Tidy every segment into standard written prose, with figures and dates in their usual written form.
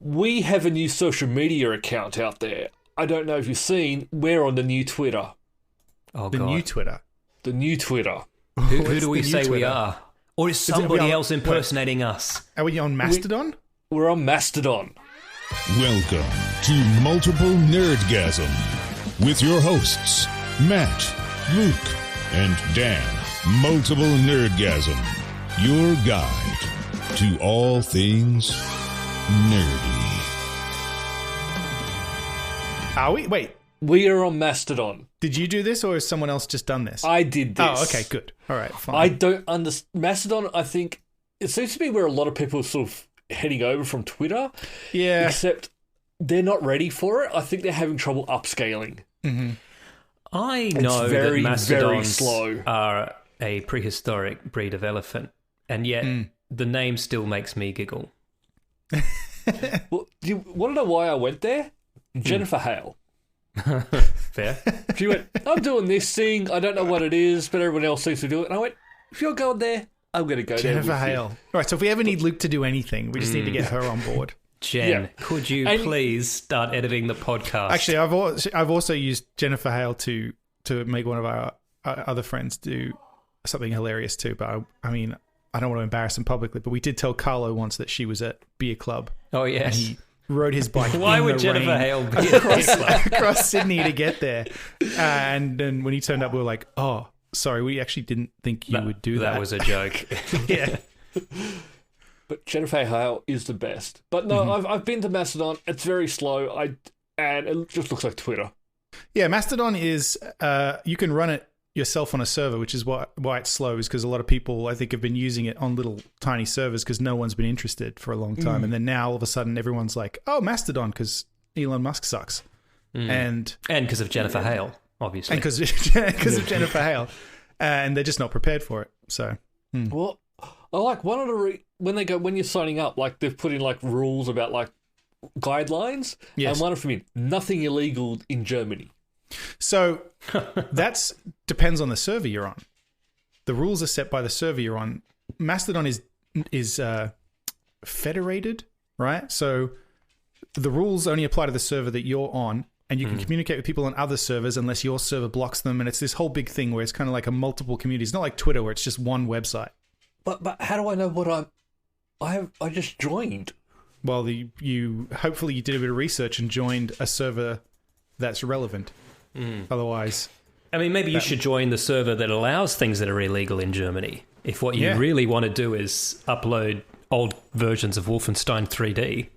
we have a new social media account out there. I don't know if you've seen, we're on the new Twitter. Oh, the God. new Twitter. The new Twitter. Who do we say we are? Or is somebody else impersonating us? Are we on Mastodon? We're on Mastodon. Welcome to Multiple Nerdgasm with your hosts, Matt, Luke, and Dan. Multiple Nerdgasm, your guide to all things nerdy. Are we? Wait. We are on Mastodon. Did you do this, or has someone else just done this? I did this. Oh, okay, good. All right, fine. I don't understand. Mastodon, I think, it seems to be where a lot of people are sort of heading over from Twitter. Yeah. Except they're not ready for it. I think they're having trouble upscaling. Mm-hmm. I know very, that very mastodons slow. are a prehistoric breed of elephant, and yet the name still makes me giggle. Well, do you want to know why I went there? Jennifer Hale. Fair. She went, I'm doing this thing. I don't know what it is, but everyone else seems to do it. And I went, if you're going there, I'm going to go there. Jennifer Hale. All right, so if we ever need Luke to do anything, we just need to get her on board. Jen, could you please start editing the podcast? Actually, I've also used Jennifer Hale to make one of our other friends do something hilarious too. But I mean, I don't want to embarrass him publicly, but we did tell Carlo once that she was at Beer Club. Oh, yes. And he rode his bike Why in would the Jennifer rain Hale be at Beer Club? across Sydney to get there. And then when he turned up, we were like, oh, sorry, we actually didn't think you would do that. That was a joke. Yeah. But Jennifer Hale is the best. But no, I've been to Mastodon. It's very slow. And it just looks like Twitter. Yeah, Mastodon is, you can run it yourself on a server, which is why it's slow, is because a lot of people, I think, have been using it on little tiny servers because no one's been interested for a long time. And then now all of a sudden everyone's like, oh, Mastodon, because Elon Musk sucks. And because of Jennifer Hale, obviously. And because of Jennifer Hale. And they're just not prepared for it. So, Well, I like one of the when you're signing up, like they've put in like rules about like guidelines. Yes. And one of them in nothing illegal in Germany. So that's depends on the server you're on. The rules are set by the server you're on. Mastodon is federated, right? So the rules only apply to the server that you're on, and you can communicate with people on other servers unless your server blocks them. And it's this whole big thing where it's kind of like a multiple community. It's not like Twitter where it's just one website. But how do I know what I just joined? Well, you hopefully you did a bit of research and joined a server that's relevant. Otherwise, I mean, maybe you should join the server that allows things that are illegal in Germany. If what you really want to do is upload old versions of Wolfenstein 3D.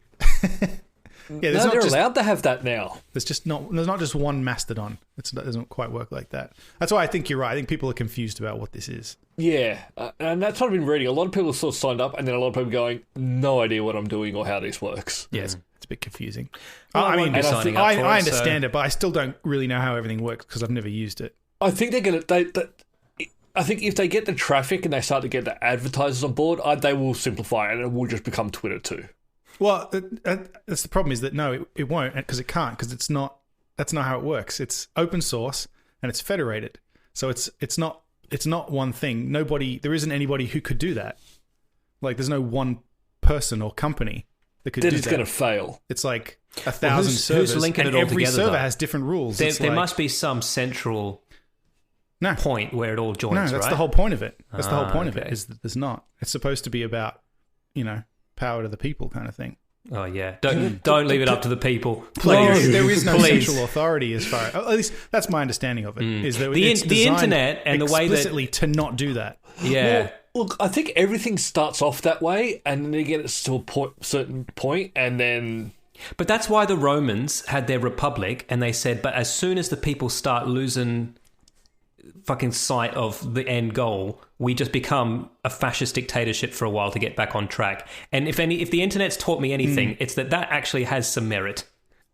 yeah, They're allowed to have that now. There's not just one Mastodon. It doesn't quite work like that. That's why I think you're right. I think people are confused about what this is. Yeah, and that's what I've been reading. A lot of people sort of signed up, and then a lot of people going, no idea what I'm doing or how this works. Yeah, it's a bit confusing. Well, I mean, I understand it, but I still don't really know how everything works because I've never used it. I think they're going to... I think if they get the traffic and they start to get the advertisers on board, they will simplify it and it will just become Twitter too. Well, that's the problem is that no, it won't because it can't because it's not. That's not how it works. It's open source and it's federated, so it's not one thing. There isn't anybody who could do that. Like, there's no one person or company that could do that. Then it's going to fail. It's like 1,000 servers, who's linking and it all every together, server though? has different rules. There must be some central point where it all joins, No, that's right? the whole point of it. That's the whole point of it, okay. is that there's not. It's supposed to be about, power to the people kind of thing. Oh, yeah. Don't leave it up to the people. No, Please. there is no Please. central authority as far at least that's my understanding of it. Is that The it's the designed internet and the way that... explicitly to not do that. Yeah. Well, look, I think everything starts off that way and then they get it to a certain point and then... But that's why the Romans had their republic and they said, but as soon as the people start losing fucking sight of the end goal, we just become a fascist dictatorship for a while to get back on track. And if the internet's taught me anything, it's that actually has some merit.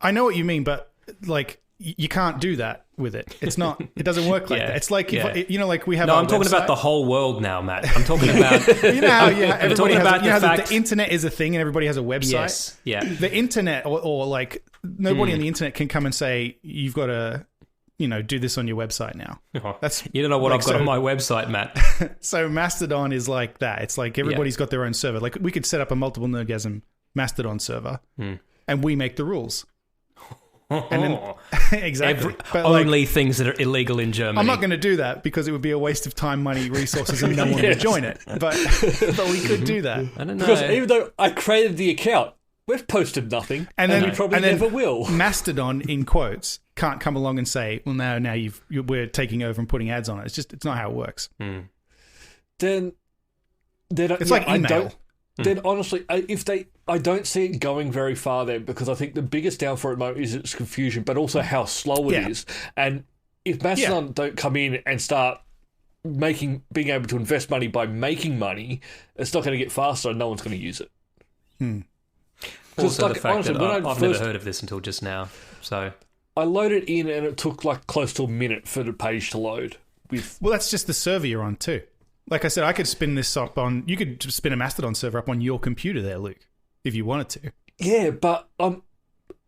I know what you mean, but like you can't do that with it. It's not. It doesn't work like that. It's like like we have. No, our I'm talking website. about the whole world now, Matt. I'm talking about. How everybody talking has. about The internet is a thing, and everybody has a website. Yes. Yeah. The internet, or like nobody on the internet can come and say you've got to, do this on your website now. That's you don't know what like, I've got on my website, Matt. So Mastodon is like that. It's like everybody's got their own server. Like we could set up a multiple Nerdgasm Mastodon server, and we make the rules. And then, exactly. But only things that are illegal in Germany. I'm not going to do that because it would be a waste of time, money, resources, and no one would join it. But we could do that. I don't know. Because even though I created the account, we've posted nothing, and we probably never will. Mastodon, in quotes, can't come along and say, "Well, now we're taking over and putting ads on it." It's not how it works. Then it's like email. Then honestly, I don't see it going very far then, because I think the biggest downfall at the moment is its confusion, but also how slow it is. And if Mastodon don't come in and start being able to invest money by making money, it's not going to get faster and no one's going to use it. Also, the fact that I've never heard of this until just now. So I loaded in and it took like close to a minute for the page to load. Well, that's just the server you're on too. Like I said, I could spin this up on... You could spin a Mastodon server up on your computer there, Luke, if you wanted to. Yeah, but...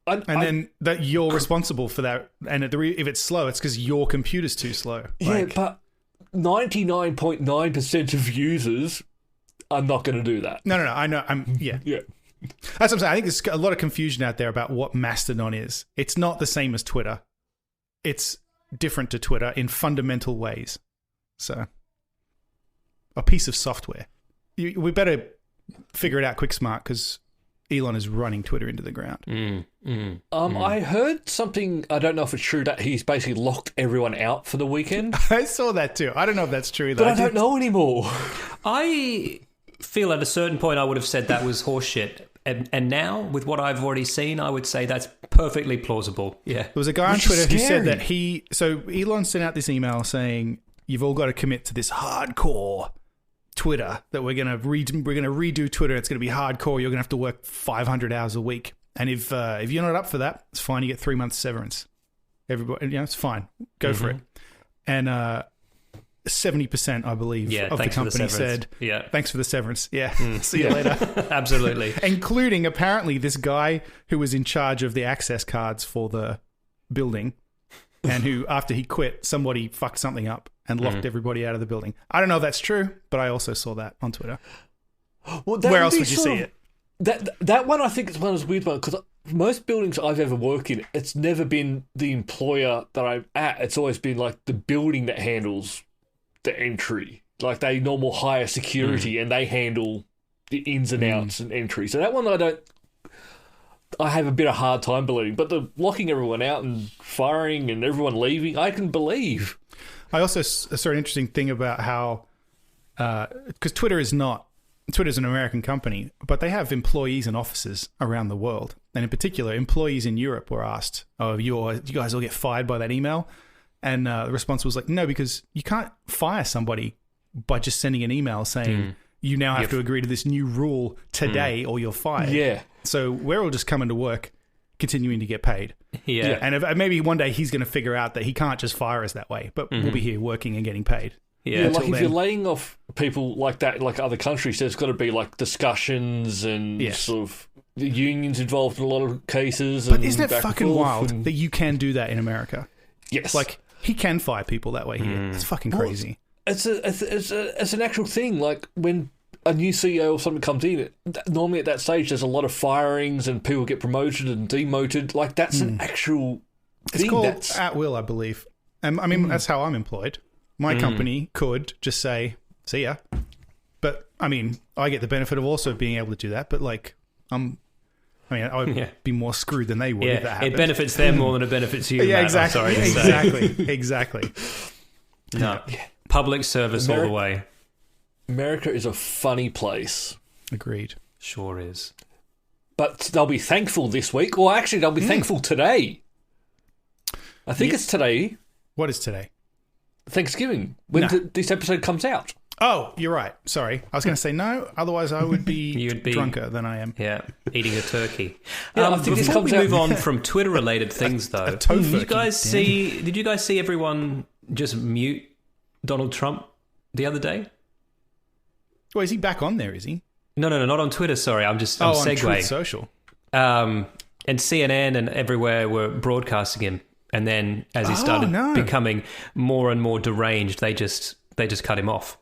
then that you're responsible for that. And if it's slow, it's because your computer's too slow. Yeah, but 99.9% of users are not going to do that. No, I know. Yeah. That's what I'm saying. I think there's a lot of confusion out there about what Mastodon is. It's not the same as Twitter. It's different to Twitter in fundamental ways. So... a piece of software. We better figure it out quick smart because Elon is running Twitter into the ground. I heard something, I don't know if it's true, that he's basically locked everyone out for the weekend. I saw that too. I don't know if that's true though. But I don't know anymore. I feel at a certain point I would have said that was horseshit. And now, with what I've already seen, I would say that's perfectly plausible. Yeah. There was a guy on Twitter who said that So Elon sent out this email saying, you've all got to commit to this hardcore Twitter that we're gonna redo Twitter. It's gonna be hardcore. You're gonna have to work 500 hours a week, and if you're not up for that, it's fine. You get 3 months severance. Everybody, it's fine. Go for it. And 70%, I believe, of the company said, "Thanks for the severance." Yeah, see you later. Absolutely, including apparently this guy who was in charge of the access cards for the building, and who, after he quit, somebody fucked something up and locked everybody out of the building. I don't know if that's true, but I also saw that on Twitter. Well, where else would you see it? That one, I think, is one of those weird ones, because most buildings I've ever worked in, it's never been the employer that I'm at. It's always been like the building that handles the entry. Like they normal hire security and they handle the ins and outs and entry. So that one I have a bit of hard time believing. But the locking everyone out and firing and everyone leaving, I can believe. I also saw an interesting thing about how, because Twitter's an American company, but they have employees and offices around the world. And in particular, employees in Europe were asked, you guys will get fired by that email? And the response was like, no, because you can't fire somebody by just sending an email saying, you now have to agree to this new rule today or you're fired. Yeah. So we're all just coming to work, continuing to get paid. Yeah. And maybe one day he's going to figure out that he can't just fire us that way, but we'll be here working and getting paid. Yeah, like if you're laying off people like that, like other countries, there's got to be like discussions and sort of the unions involved in a lot of cases. But isn't it fucking wild that you can do that in America? Yes. Like, he can fire people that way here. It's fucking crazy. It's an actual thing. Like, when a new CEO or something comes in, normally at that stage there's a lot of firings and people get promoted and demoted. Like, that's an actual thing. It's called at will, I believe. I mean, that's how I'm employed. My company could just say, see ya. But, I mean, I get the benefit of also being able to do that. But, like, I would be more screwed than they would if that happened. It benefits them more than it benefits you. Yeah, Matt, exactly. I'm sorry to say. Exactly. No. Public service all the way. America is a funny place. Agreed. Sure is. But they'll be thankful this week. Or actually, they'll be thankful today. I think it's today. What is today? Thanksgiving, when this episode comes out. Oh, you're right. Sorry. I was going to say no, otherwise I would be drunker than I am. Yeah, eating a turkey. I think before we move on from Twitter-related things, though, did you guys see everyone just mute Donald Trump the other day? Well, is he back on there, is he? No, not on Twitter, sorry. I'm segueing. On Truth Social. And CNN and everywhere were broadcasting him. And then as he started becoming more and more deranged, they just cut him off.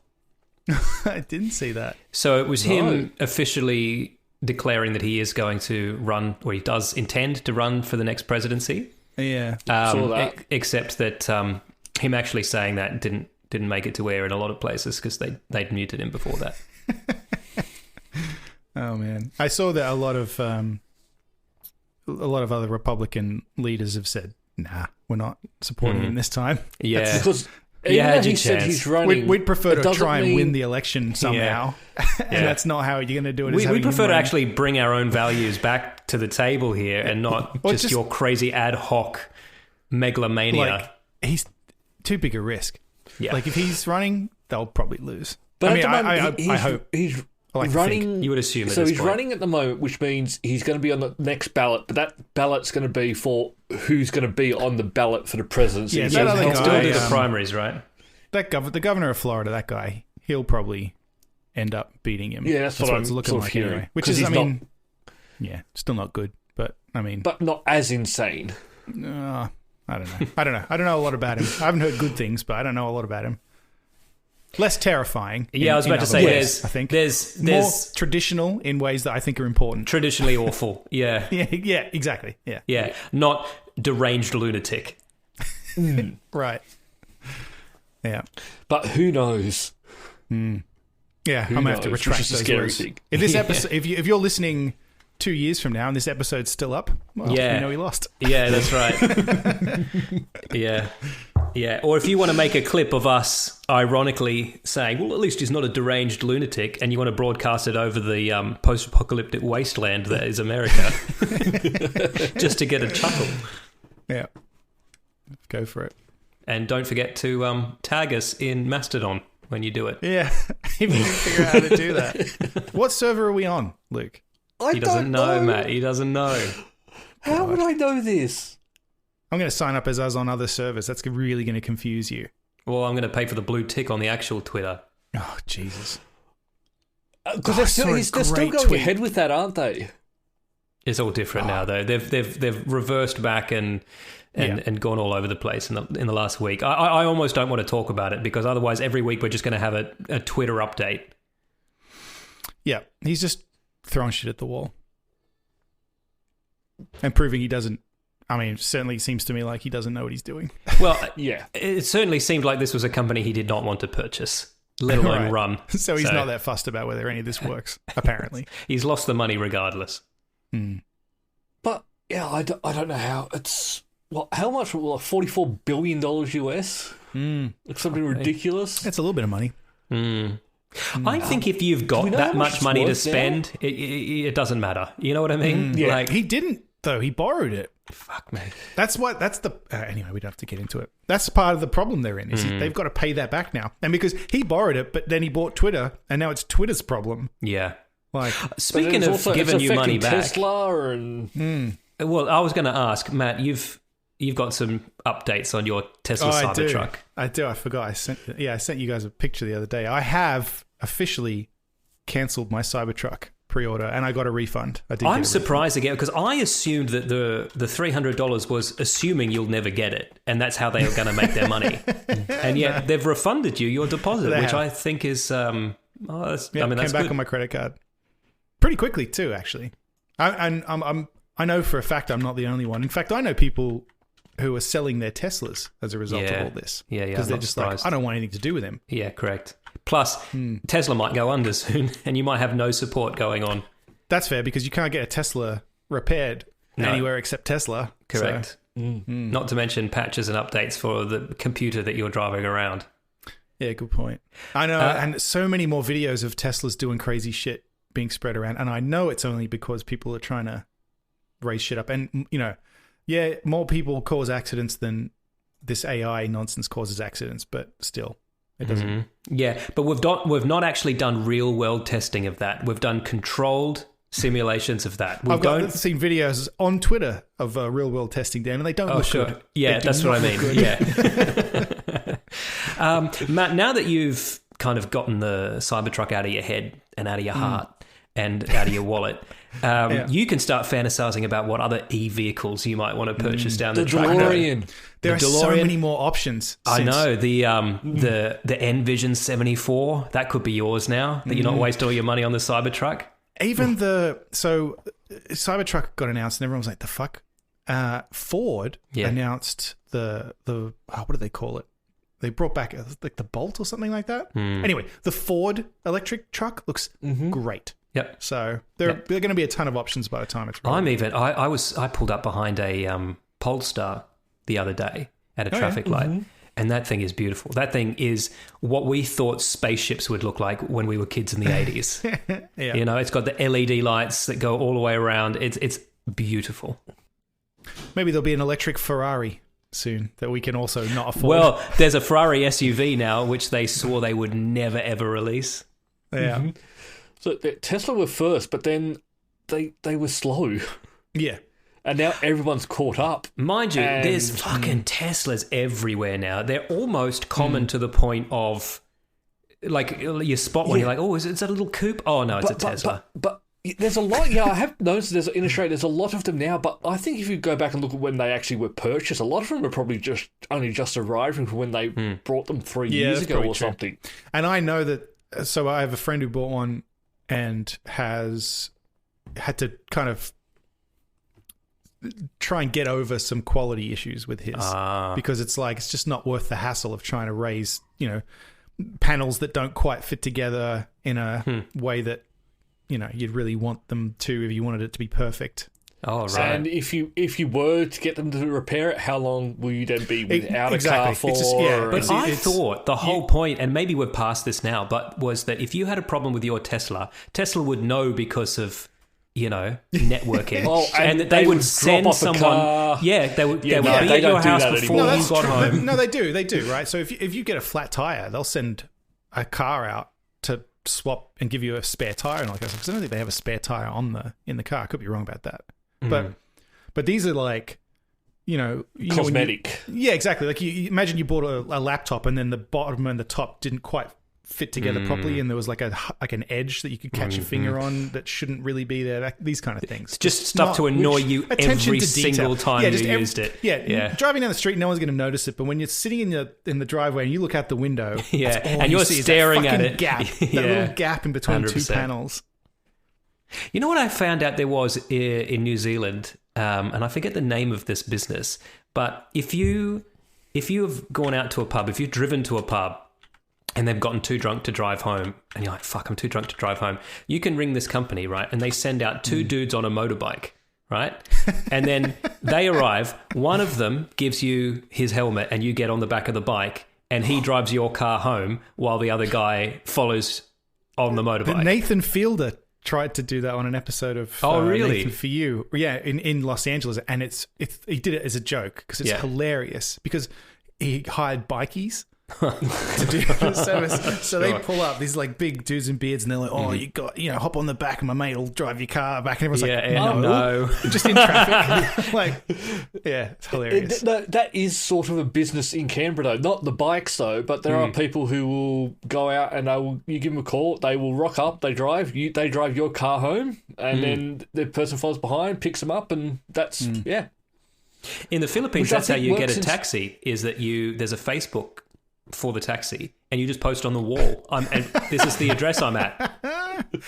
I didn't see that. So it was him officially declaring that he is going to run, or he does intend to run for the next presidency. Yeah. Saw that. Except that him actually saying that didn't make it to air in a lot of places because they'd muted him before that. Oh man, I saw that a lot of other Republican leaders have said, "Nah, we're not supporting him this time." Yeah, because even though he said he's running, we'd prefer to try and mean- win the election somehow, and that's not how you're going to do it. we prefer to actually bring our own values back to the table here and not just your crazy ad hoc megalomania. Like, he's too big a risk. Yeah. Like if he's running, they'll probably lose. But I mean, at the moment, I hope he's I like to running. think. You would assume at So this he's point. running at the moment, which means he's going to be on the next ballot. But that ballot's going to be for who's going to be on the ballot for the presidency. Yeah, So that other he'll guy, Still do the um, primaries, right? the governor of Florida, that guy, he'll probably end up beating him. Yeah, that's what it's I'm looking sort of like hearing. anyway. Which 'Cause is, I he's mean, yeah, still not good. But I mean, but not as insane. I don't know. I don't know a lot about him. I haven't heard good things, but I don't know a lot about him. Less terrifying. Yeah, I was about to say I think there's more traditional in ways that I think are important. traditionally awful. Yeah. Yeah, exactly. Yeah. Yeah. Not deranged lunatic. Right. Yeah. But who knows? Yeah, I'm gonna have to knows? retract Which is a those scary words. thing. If this episode, if you're listening 2 years from now and this episode's still up, well, Yeah. you know he lost. Yeah, that's right. Yeah. Yeah. Or if you want to make a clip of us ironically saying, well, at least he's not a deranged lunatic, and you want to broadcast it over the post-apocalyptic wasteland that is America, just to get a chuckle. Yeah. Go for it. And don't forget to tag us in Mastodon when you do it. Yeah. If you can figure out how to do that. What server are we on, Luke? He doesn't know, Matt. He doesn't know. How would I know this? I'm going to sign up as us on other servers. That's really going to confuse you. Well, I'm going to pay for the blue tick on the actual Twitter. Oh, Jesus. Because I saw a they're still great going tweet. ahead with that, aren't they? It's all different now, though. They've reversed back and gone all over the place in the last week. I almost don't want to talk about it because otherwise every week we're just going to have a Twitter update. Yeah. He's just throwing shit at the wall. And proving he doesn't. I mean, it certainly seems to me like he doesn't know what he's doing. Well, Yeah. it certainly seemed like this was a company he did not want to purchase, let alone Right. run. So he's not that fussed about whether any of this works, apparently. He's lost the money regardless. But, yeah, I don't know how. It's, well, how much? Well, $44 billion US? Like something ridiculous? It's a little bit of money. I think if you've got we know that how much much it's money to worth spend, it doesn't matter. You know what I mean? Yeah. Like, He didn't, though. He borrowed it. fuck, man. That's the... anyway, we don't have to get into it. That's part of the problem they're in. Is they've got to pay that back now. And because he borrowed it, but then he bought Twitter, and now it's Twitter's problem. Yeah. Like, Speaking But of it's also- giving it's you money affecting back, Tesla and... well, I was going to ask, Matt, you've got some updates on your Tesla Cybertruck. I do. I forgot. I sent you guys a picture the other day. I have officially cancelled my Cybertruck pre-order, and I got a refund. I'm surprised again because I assumed that the $300 was assuming you'll never get it, and that's how they were going to make their money. And yet they've refunded you your deposit, They which have. I think is Came that's back good. on my credit card pretty quickly too. Actually, I know for a fact I'm not the only one. In fact, I know people who are selling their Teslas as a result of all this. Yeah, because I'm they're not just surprised. like, I don't want anything to do with him. Yeah, correct. Plus, Tesla might go under soon, and you might have no support going on. That's fair because you can't get a Tesla repaired anywhere except Tesla. Correct. So, Not to mention patches and updates for the computer that you're driving around. yeah, good point. I know, and so many more videos of Teslas doing crazy shit being spread around, and I know it's only because people are trying to raise shit up. And, you know, yeah, more people cause accidents than this AI nonsense causes accidents, but still, it doesn't. Yeah, but we've not actually done real world testing of that. We've done controlled simulations of that. I've seen videos on Twitter of real world testing, Dan, and they don't look good. Yeah, They do that's what I not mean. look good. Yeah. Matt, now that you've kind of gotten the Cybertruck out of your head and out of your heart and out of your wallet, you can start fantasizing about what other e-vehicles you might want to purchase down the track. DeLorean. There are so many more options. I know the Envision 74 that could be yours now that you're not wasting all your money on the Cybertruck. Even Cybertruck got announced, and everyone was like, "The fuck." Ford announced the what do they call it? They brought back like the Bolt or something like that. Anyway, the Ford electric truck looks great. Yep. So there are going to be a ton of options by the time it's ready. I pulled up behind a Polestar the other day at a traffic light, and that thing is beautiful. That thing is what we thought spaceships would look like when we were kids in the 80s. Yeah. You know, it's got the LED lights that go all the way around. It's beautiful. Maybe there'll be an electric Ferrari soon that we can also not afford. Well, there's a Ferrari SUV now, which they swore they would never, ever release. Yeah. So Tesla were first, but then they were slow. Yeah. And now everyone's caught up. Mind you, there's fucking Teslas everywhere now. They're almost common to the point of, like, you spot one, you're like, oh, is it a little coupe? Oh, no, it's a Tesla. But there's a lot, I have noticed in Australia, there's a lot of them now, but I think if you go back and look at when they actually were purchased, a lot of them are probably only just arriving from when they brought them 3 years ago or something. And I know that, so I have a friend who bought one and has had to kind of try and get over some quality issues with his because it's just not worth the hassle of trying to raise, panels that don't quite fit together in a way that you'd really want them to if you wanted it to be perfect. Oh, right. And if you were to get them to repair it, how long will you then be without a car for? But I thought the whole point, and maybe we're past this now, but was that if you had a problem with your Tesla would know because of networking, and that they would send someone. Yeah, they would be at your house before you got home. No, they do, right? So if you get a flat tire, they'll send a car out to swap and give you a spare tire and all that kind of stuff. Because I don't think they have a spare tire in the car. I could be wrong about that. But these are like, cosmetic. Yeah, exactly. Like you imagine you bought a laptop and then the bottom and the top didn't quite fit together properly, and there was like an edge that you could catch your finger on that shouldn't really be there. These kind of things. Just stuff to annoy you every single time you used it. Yeah, driving down the street, no one's going to notice it. But when you're sitting in the driveway and you look out the window, and you're staring at it, gap, that little gap in between 100%. 2 panels. You know what I found out there was in New Zealand, and I forget the name of this business, but if you have gone out to a pub, if you've driven to a pub, and they've gotten too drunk to drive home, and you're like, fuck, I'm too drunk to drive home. You can ring this company, right? And they send out 2 dudes on a motorbike, right? And then they arrive. One of them gives you his helmet, and you get on the back of the bike, and he drives your car home while the other guy follows on the motorbike. Nathan Fielder tried to do that on an episode of really? Nathan For You. Yeah, in Los Angeles. And he did it as a joke because it's hilarious, because he hired bikies to do the service. So they pull up these like big dudes in beards, and they're like, "Oh, you got hop on the back, and my mate will drive your car back." And everyone's like, "No, just in traffic." It's hilarious. That is sort of a business in Canberra, though. Not the bikes though, but there are people who will go out and you give them a call. They will rock up. They drive your car home, and then the person follows behind, picks them up, and that's In the Philippines, that's how you get a taxi. Is that there's a Facebook for the taxi, and you just post on the wall, and this is the address I'm at,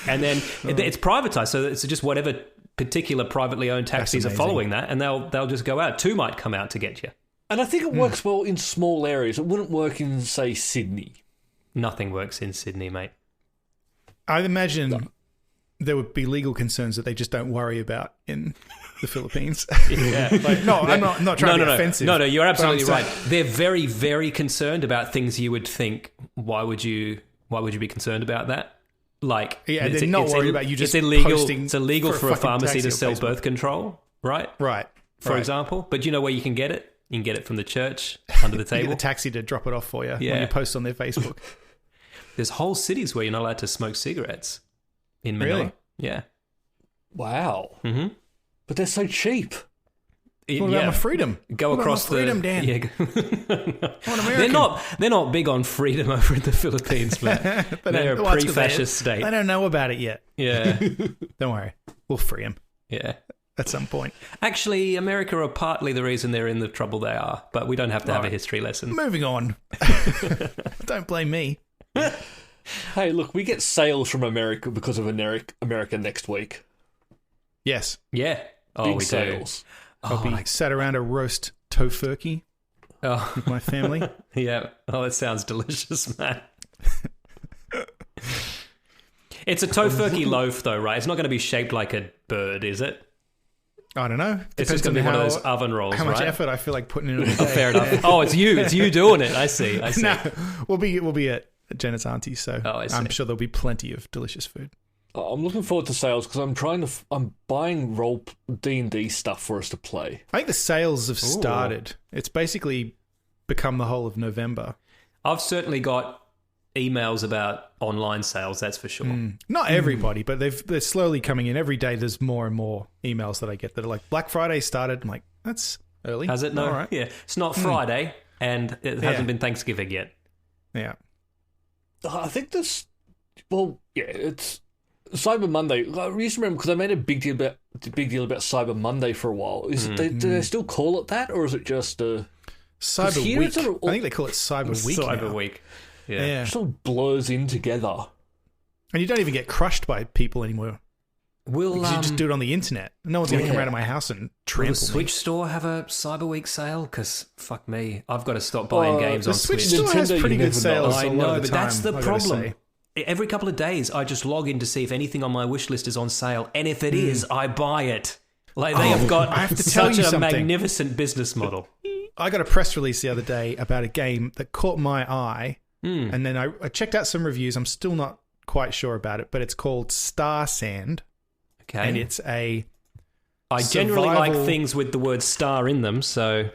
and then it's privatized, so it's just whatever particular privately owned taxis are following that, and they'll just go out. 2 might come out to get you. And I think it works well in small areas. It wouldn't work in, say, Sydney. Nothing works in Sydney, mate. I'd imagine there would be legal concerns that they just don't worry about in the Philippines. I'm not trying to be offensive. No, you're absolutely right. They're very, very concerned about things you would think, why would you be concerned about that? Like, they're not worried about you just posting. It's illegal for a pharmacy to sell birth control, right? Right. For example. But you know where you can get it? You can get it from the church under the table. You get the taxi to drop it off for you when you post on their Facebook. There's whole cities where you're not allowed to smoke cigarettes in Manila. Really? Yeah. Wow. Mm-hmm. But they're so cheap. What about my freedom? Go across the freedom, Dan. Yeah. I'm American. They're not big on freedom over in the Philippines, but they're a pre-fascist state. They don't know about it yet. Yeah. Don't worry. We'll free them. Yeah. At some point. Actually, America are partly the reason they're in the trouble they are, but we don't have to have a history lesson. Moving on. Don't blame me. Hey, look, we get sales from America because of America next week. Yes. Yeah. Oh, Big we sales. do. I'll be sat around a roast tofurkey Oh, with my family. yeah. Oh, that sounds delicious, man. It's a tofurkey loaf, though, right? It's not going to be shaped like a bird, is it? I don't know. It's just going to be one of those oven rolls, how much right? effort I feel like putting into the Oh, day. fair enough. Oh, it's you. It's you doing it. I see. No, we'll be at Janet's auntie's, so Oh, I see. I'm sure there'll be plenty of delicious food. I'm looking forward to sales because I'm buying role D&D stuff for us to play. I think the sales have started. It's basically become the whole of November. I've certainly got emails about online sales, that's for sure. Not everybody, but they're slowly coming in. Every day there's more and more emails that I get that are like, Black Friday started. I'm like, that's early. Has it? No. All right. Yeah. It's not Friday, and it hasn't been Thanksgiving yet. Yeah. I think this. Well, yeah, it's Cyber Monday. I used to remember because I made a big deal about Cyber Monday for a while. Do they still call it that, or is it just Cyber here Week. it's a- I think they call it Cyber Week. Cyber now. Week. Yeah. it sort of blurs in together? And you don't even get crushed by people anymore. Will Because you just do it on the internet. No one's going to come Yeah. around to my house and Will the trample me. Switch store have a Cyber Week sale? Because fuck me, I've got to stop buying games The on Switch Switch. still has Nintendo, pretty you good never know. sales. I a lot know, of but the that's time, the I gotta problem. say. Every couple of days, I just log in to see if anything on my wish list is on sale, and if it is, I buy it. Like they have got I have to tell such you a something. magnificent business model. I got a press release the other day about a game that caught my eye, and then I checked out some reviews. I'm still not quite sure about it, but it's called Star Sand, Okay, and it's a I generally like survival- things with the word "star" in them. So,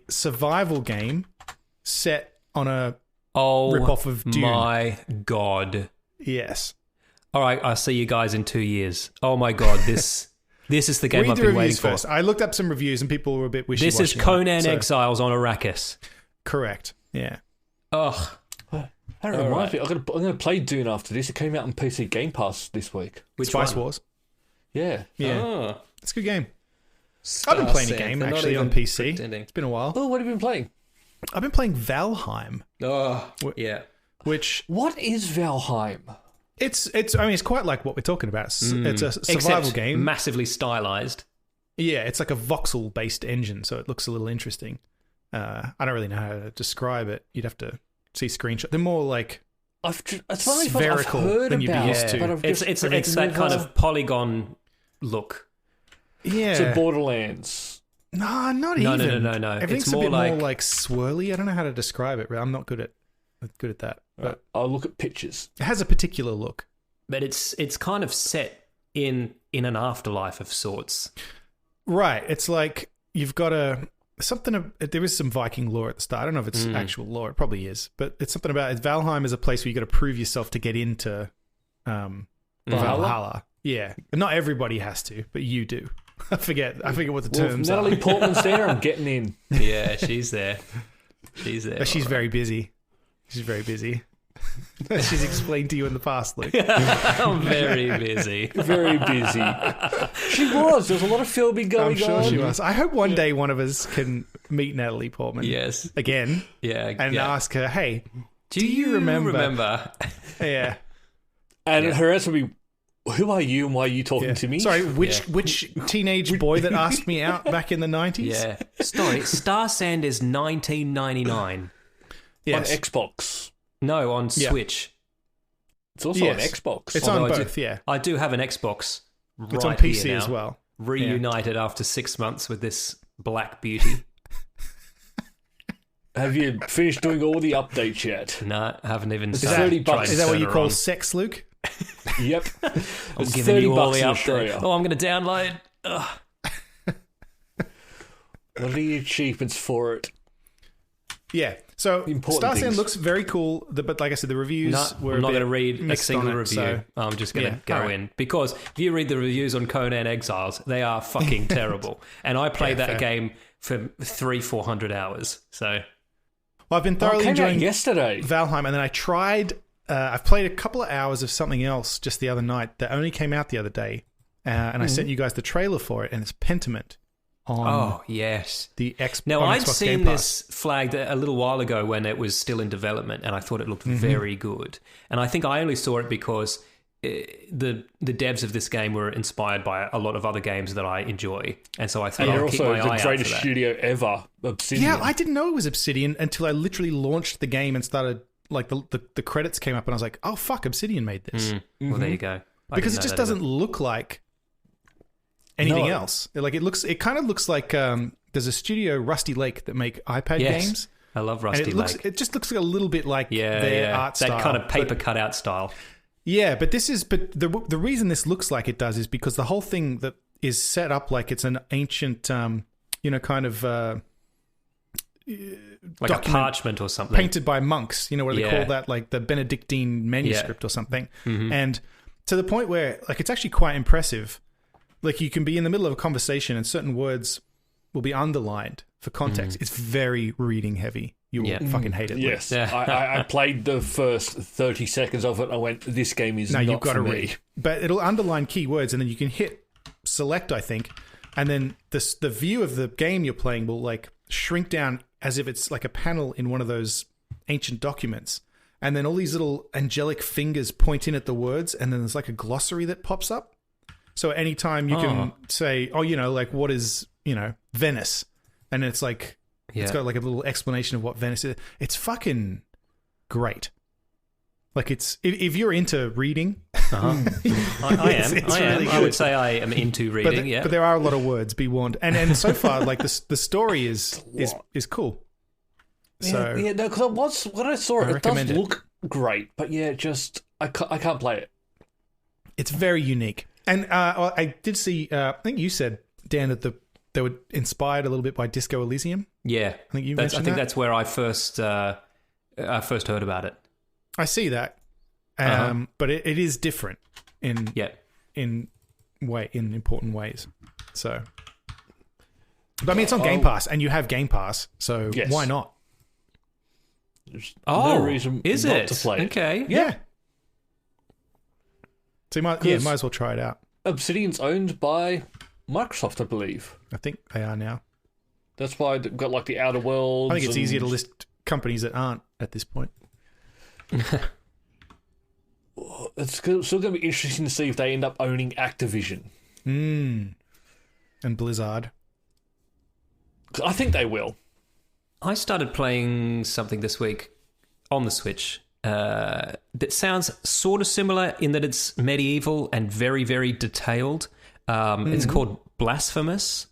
survival game set on a oh rip-off of Dune. my god! Yes. All right, I'll see you guys in 2 years. Oh my god, this is the game Read I've the been waiting reviews for. first. I looked up some reviews and people were a bit wishy-washy. This is on it, Conan so- Exiles on Arrakis. Correct. Yeah. Ugh. That reminds me. I'm going to play Dune after this. It came out on PC Game Pass this week. Which Spice one? Wars. Yeah. Yeah. Oh. It's a good game. I've been playing a game They're not actually even on PC. pretending. It's been a while. Oh, what have you been playing? I've been playing Valheim, Oh, yeah. which What is Valheim? it's quite like what we're talking about. It's a survival Except game. massively stylized. Yeah, it's like a voxel based engine, so it looks a little interesting. I don't really know how to describe it. You'd have to see screenshots. They're more like It's funny Spherical I've heard than you'd be about, used to. but I've It's just that kind of polygon look. yeah. So Borderlands. No, not No, even. no. Everything's It's a more bit like- more like swirly. I don't know how to describe it. I'm not good at that. But I'll look at pictures. it has a particular look. But it's kind of set in an afterlife of sorts. Right. It's like you've got there is some Viking lore at the start. I don't know if it's actual lore. It probably is. But it's something about Valheim is a place where you got to prove yourself to get into Valhalla. Yeah. And not everybody has to, but you do. I forget what the Well, if terms Natalie are. Portman's there, I'm getting in. Yeah, she's there. She's there. But she's very busy. She's very busy. She's explained to you in the past, Luke. I'm very busy. Very busy. She was. There was a lot of filming going I'm sure on. she was. I hope one day one of us can meet Natalie Portman. Yes. Again. Yeah. And yeah. ask her, hey, Do you remember? yeah. And her answer would be, who are you and why are you talking Yeah. to me? Sorry, which teenage boy that asked me out back in the 90s? Yeah. Sorry, Star Sand is $19.99. Yes. On Xbox. No, on Yeah. Switch. It's also Yes. on Xbox. It's Although on I do- both, yeah. I do have an Xbox. Right It's on PC here now, as well. Reunited after 6 months with this black beauty. Have you finished doing all the updates yet? No, I haven't even Is started that- trying to Is that what turn you her call on. sex, Luke? Yep. I'm It's giving you all $30 the in update. Australia. Oh, I'm going to download. Ugh. What are the achievements for it? Yeah. So Important Star Sand things. looks very cool, but like I said, the reviews No, were I'm not going to read a mixed single on it, review. so- I'm just going to Yeah, go alright. in. Because if you read the reviews on Conan Exiles, they are fucking terrible. And I played Yeah, that fair. game for 300-400 hours. So, Well, I've been Oh, it thoroughly came out enjoying yesterday. Valheim, and then I tried. I've played a couple of hours of something else just the other night that only came out the other day, and I sent you guys the trailer for it, and it's Pentiment. on Oh, yes. the Xbox. Now, on I'd Xbox seen Game Pass. this flagged a little while ago when it was still in development, and I thought it looked very good. And I think I only saw it because the devs of this game were inspired by a lot of other games that I enjoy. And so I thought, And I'll keep also my eye the out for greatest that. studio ever, Obsidian. Yeah, I didn't know it was Obsidian until I literally launched the game and started, like, the credits came up and I was like, oh, fuck, Obsidian made this. Well, there you go. I Because didn't it know just that either. doesn't look like anything No. else. Like, it kind of looks like there's a studio, Rusty Lake, that make iPad Yes. games. I love And Rusty Lake. it just looks a little bit like Yeah, their art style. that kind of paper But- cutout style. yeah, but the reason this looks like it does is because the whole thing that is set up like it's an ancient, kind of Like document a parchment or something. painted by monks. You know what they Yeah. call that, like the Benedictine manuscript or something. Mm-hmm. And to the point where, like, it's actually quite impressive. Like, you can be in the middle of a conversation and certain words will be underlined for context. It's very reading heavy. You will Mm-hmm. Yeah. fucking hate it. Yes, Yeah. I played the first 30 seconds of it. And I went, "This game is No, not you've got for to me." read. But it'll underline keywords, and then you can hit select, I think, and then the view of the game you're playing will, like, shrink down as if it's like a panel in one of those ancient documents. And then all these little angelic fingers point in at the words, and then there's like a glossary that pops up. So anytime you can say, oh, like, what is, Venice? And it's like, Yeah. it's got like a little explanation of what Venice is. It's fucking great. Like, it's, if you're into reading, I am. It's I am. really I would good. say I am into reading. but there are a lot of words, be warned. And so far, like, the story is cool. So yeah, no, because when I saw it, it does recommend it. look great, but yeah, just I can't play it. it's very unique. And I did see, I think you said, Dan, that they were inspired a little bit by Disco Elysium. Yeah, I think you I mentioned think that. that's where I first heard about it. I see that. But it is different in Yeah. in important ways. So, but I mean, it's on Game Pass, and you have Game Pass, so Yes. why not? There's Oh, no reason is not it? to play it. Okay. Yeah. So you might 'Cause- as well try it out. Obsidian's owned by Microsoft, I believe. I think they are now. That's why they've got like the Outer Worlds. I think it's and- easier to list companies that aren't at this point. It's still going to be interesting to see if they end up owning Activision. And Blizzard. 'Cause I think they will. I started playing something this week on the Switch that sounds sort of similar in that it's medieval and very, very detailed. It's called Blasphemous.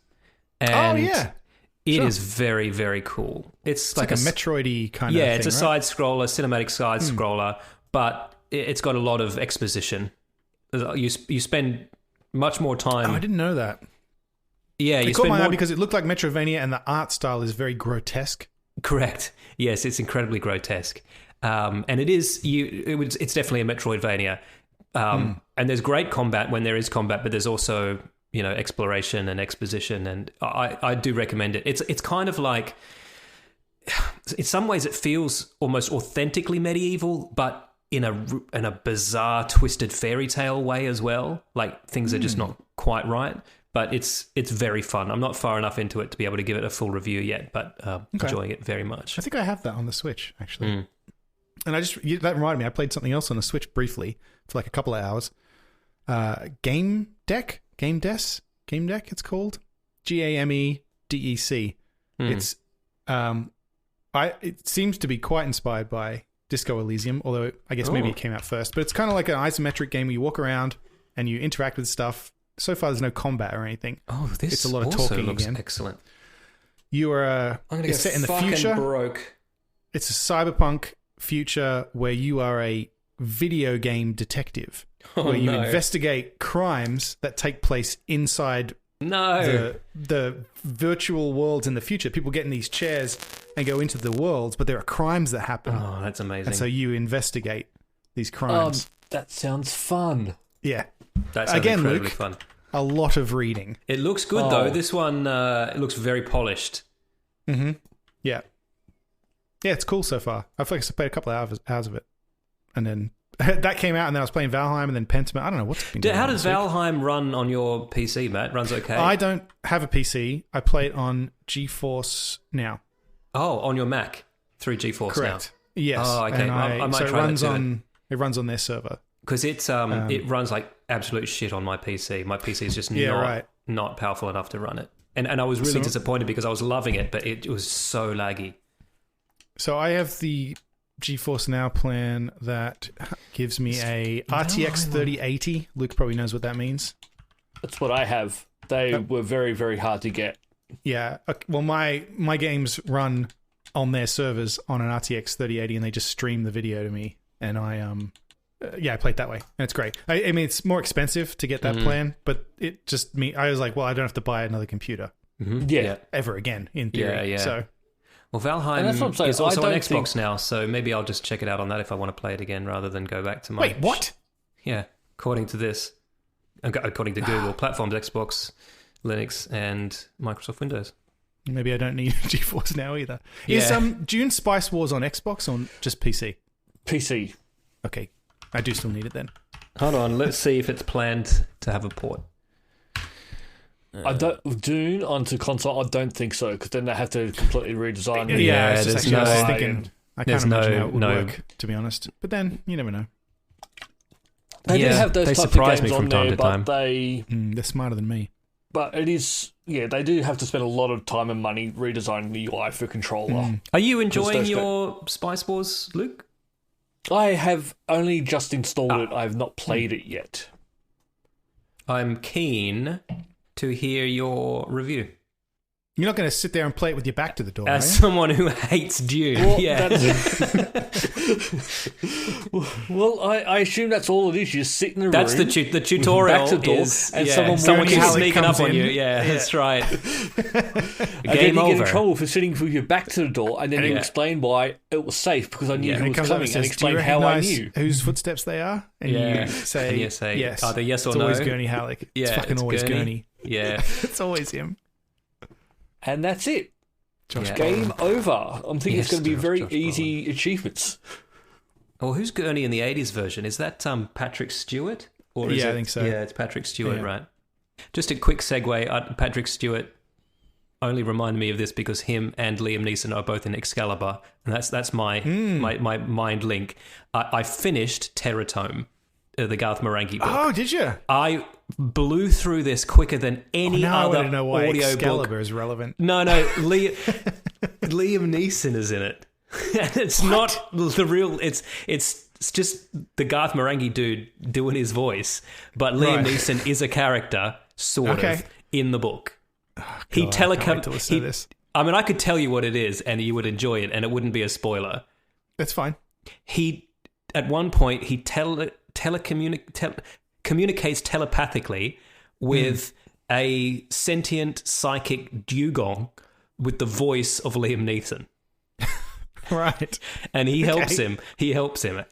And yeah. it is very, very cool. It's Like a Metroid-y kind of thing, it's a right? side scroller, cinematic side scroller, but it's got a lot of exposition. You spend much more time. Oh, I didn't know that. Yeah, you It caught spend my eye more. because it looked like Metrovania, and the art style is very grotesque. Correct. Yes, it's incredibly grotesque, and it is. It's definitely a Metroidvania, and there's great combat when there is combat, but there's also exploration and exposition, and I do recommend it. It's kind of like, in some ways, it feels almost authentically medieval, but in a bizarre, twisted fairy tale way as well. Like, things are just not quite right. But it's very fun. I'm not far enough into it to be able to give it a full review yet, but enjoying it very much. I think I have that on the Switch, actually. And that reminded me, I played something else on the Switch briefly for like a couple of hours. Game Deck, it's called. GAMEDEC. It's it seems to be quite inspired by Disco Elysium, although I guess maybe it came out first. But it's kind of like an isometric game where you walk around and you interact with stuff. So far, there's no combat or anything. Oh, this It's a lot of also talking looks again. excellent. You are I'm gonna it's get set in the fucking future. broke. It's a cyberpunk future where you are a video game detective, where you investigate crimes that take place inside the virtual worlds in the future. People get in these chairs and go into the worlds, but there are crimes that happen. Oh, that's amazing. And so you investigate these crimes. That sounds fun. Yeah. That sounds Again, incredibly Luke, fun. a lot of reading. It looks good though. This one it looks very polished. Mm-hmm. Yeah. Yeah, it's cool so far. I feel like I played a couple of hours of it. And then that came out, and then I was playing Valheim, and then Pentiment. I don't know what's been going on. How does this week. Valheim run on your PC, Matt? Runs okay? I don't have a PC. I play it on GeForce Now. Oh, on your Mac through GeForce Correct. Yes. Oh, okay. And I might so try that it runs on their server. because it runs like absolute shit on my PC. My PC is just not powerful enough to run it. And I was really disappointed because I was loving it, but it was so laggy. So I have the GeForce Now plan that gives me a RTX 3080. Luke probably knows what that means. That's what I have. They were very, very hard to get. Yeah. Well, my games run on their servers on an RTX 3080, and they just stream the video to me. And I play it that way, and it's great. I mean, it's more expensive to get that plan, but it just I was like, well, I don't have to buy another computer ever again in theory. Yeah. So. Well, Valheim is also on Xbox now, so maybe I'll just check it out on that if I want to play it again rather than go back to my... Wait, what? Yeah, according to this. According to Google, platforms, Xbox, Linux, and Microsoft Windows. Maybe I don't need GeForce Now either. Yeah. Is Dune Spice Wars on Xbox or just PC? PC. Okay, I do still need it then. Hold on, let's see if it's planned to have a port. Dune onto console, I don't think so, because then they have to completely redesign it. Yeah, it's there's just no- I was thinking, I there's can't imagine how it would no- work, to be honest. But then, you never know. They do have those they types of surprise games me on from time there, to time. but They're smarter than me. it is, they do have to spend a lot of time and money redesigning the UI for controller. Are you enjoying your Spice Wars, Luke? I have only just installed it. I have not played it yet. I'm keen to hear your review. You're not going to sit there and play it with your back to the door, As right? someone who hates Dune, Well, yeah. Well, I assume that's all it is. You just sit in the That's room. the tutorial back to the door, is, and yeah, someone keeps wearing sneaking comes up on in. you. Yeah, that's right. And then Game you get in over. trouble for sitting with your back to the door, and then you explain why it was safe because I knew Yeah. who And it was comes up coming, and and says, explain do you how I recognise knew. whose footsteps they are? And Yeah. you say, And you say yes. either yes or it's no. always Gurney Halleck. Yeah, it's fucking it's always Gurney. Gurney. Yeah. It's always him. And that's it. Yeah. Game over. I'm thinking it's Yes, going to be Josh very Brolin. easy achievements. Well, who's Gurney in the 80s version? Is that Patrick Stewart? Or is Yeah, I it, think so. Yeah, it's Patrick Stewart, Yeah. right? Just a quick segue. Patrick Stewart only reminded me of this because him and Liam Neeson are both in Excalibur, and that's my mind link. I finished Terratome, the Garth Marenghi book. Oh, did you? I blew through this quicker than any Now I other want to know why audio Excalibur book. is relevant. No, Liam Neeson is in it. And it's not the real. It's just the Garth Marenghi dude doing his voice, but Liam Right. Neeson is a character, sort of, in the book. He God, I can't wait to listen to he this. I mean, I could tell you what it is, and you would enjoy it, and it wouldn't be a spoiler. That's fine. He, at one point, he communicates telepathically with a sentient psychic dugong with the voice of Liam Neeson. Right. And he helps him. He helps him.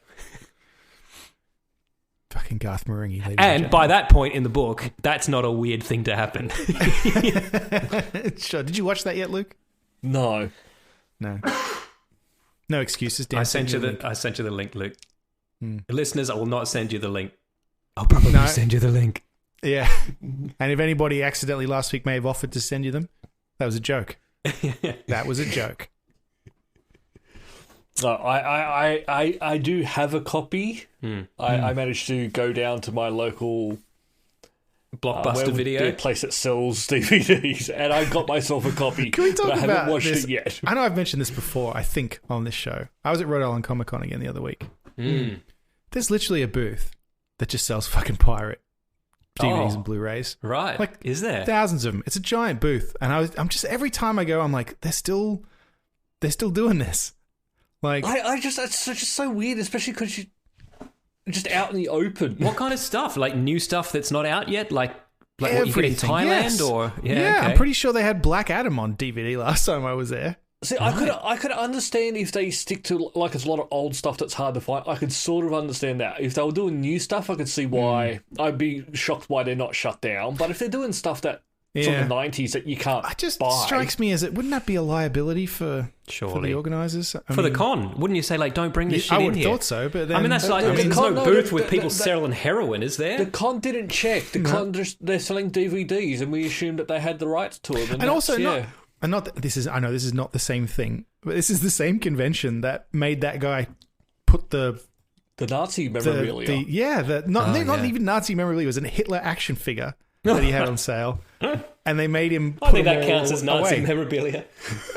Fucking Garth Marenghi. ladies And by that point in the book, that's not a weird thing to happen. gentlemen. Sure. Did you watch that yet, Luke? No. No. No excuses. Dan I sent you link. the link, Luke. Listeners, I will not send you the link. I'll probably No. send you the link. Yeah. And if anybody accidentally last week may have offered to send you them, that was a joke. That was a joke. No, I do have a copy. I managed to go down to my local Blockbuster video. the place that sells DVDs, and I got myself a copy. Can we talk but I about haven't watched this? it yet. I know I've mentioned this before, I think, on this show. I was at Rhode Island Comic Con again the other week. There's literally a booth that just sells fucking pirate DVDs and Blu-rays. Right. Like, is there? Thousands of them. It's a giant booth. And I'm just, every time I go, I'm like, they're still doing this. Like, It's just so weird, especially because you're just out in the open. What kind of stuff? Like new stuff that's not out yet? Like what you get in everything, Thailand yes. or yeah, okay. I'm pretty sure they had Black Adam on DVD last time I was there. See, I could understand if they stick to, like, it's a lot of old stuff that's hard to find. I could sort of understand that. If they were doing new stuff, I could see why. I'd be shocked why they're not shut down. But if they're doing stuff that from the 90s that you can't It just buy. strikes me as wouldn't that be a liability for Surely. the organisers? For the con, wouldn't you say, like, don't bring this shit I in would have here? thought so, but then... I mean, that's like, there's con- no no, booth the- with the- people the- selling heroin, is there? The con didn't check. The con they're selling DVDs, and we assumed that they had the rights to them. And also, this is not the same thing, but this is the same convention that made that guy put the Nazi memorabilia. Not even Nazi memorabilia. It was a Hitler action figure that he had on sale, and they made him. I think that counts as Nazi memorabilia.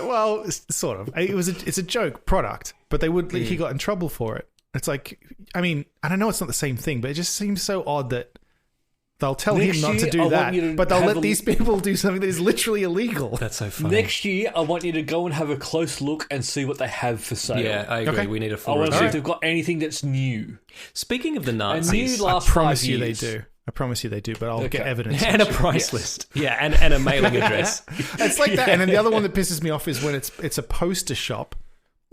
Well, sort of. It's a joke product, but he got in trouble for it. It's like, I mean, and I know it's not the same thing, but it just seems so odd that they'll tell him not to do that, but they'll let these people do something that is literally illegal. That's so funny. Next year, I want you to go and have a close look and see what they have for sale. Yeah, I agree. Okay. We need a I full want to see review. if they've got anything that's new. Speaking of the And Nazis, new I last promise 5 you they years. do. I promise you they do, but I'll get Okay. evidence. and a price list. Yeah, and a mailing address. It's like that. And then the other one that pisses me off is when it's a poster shop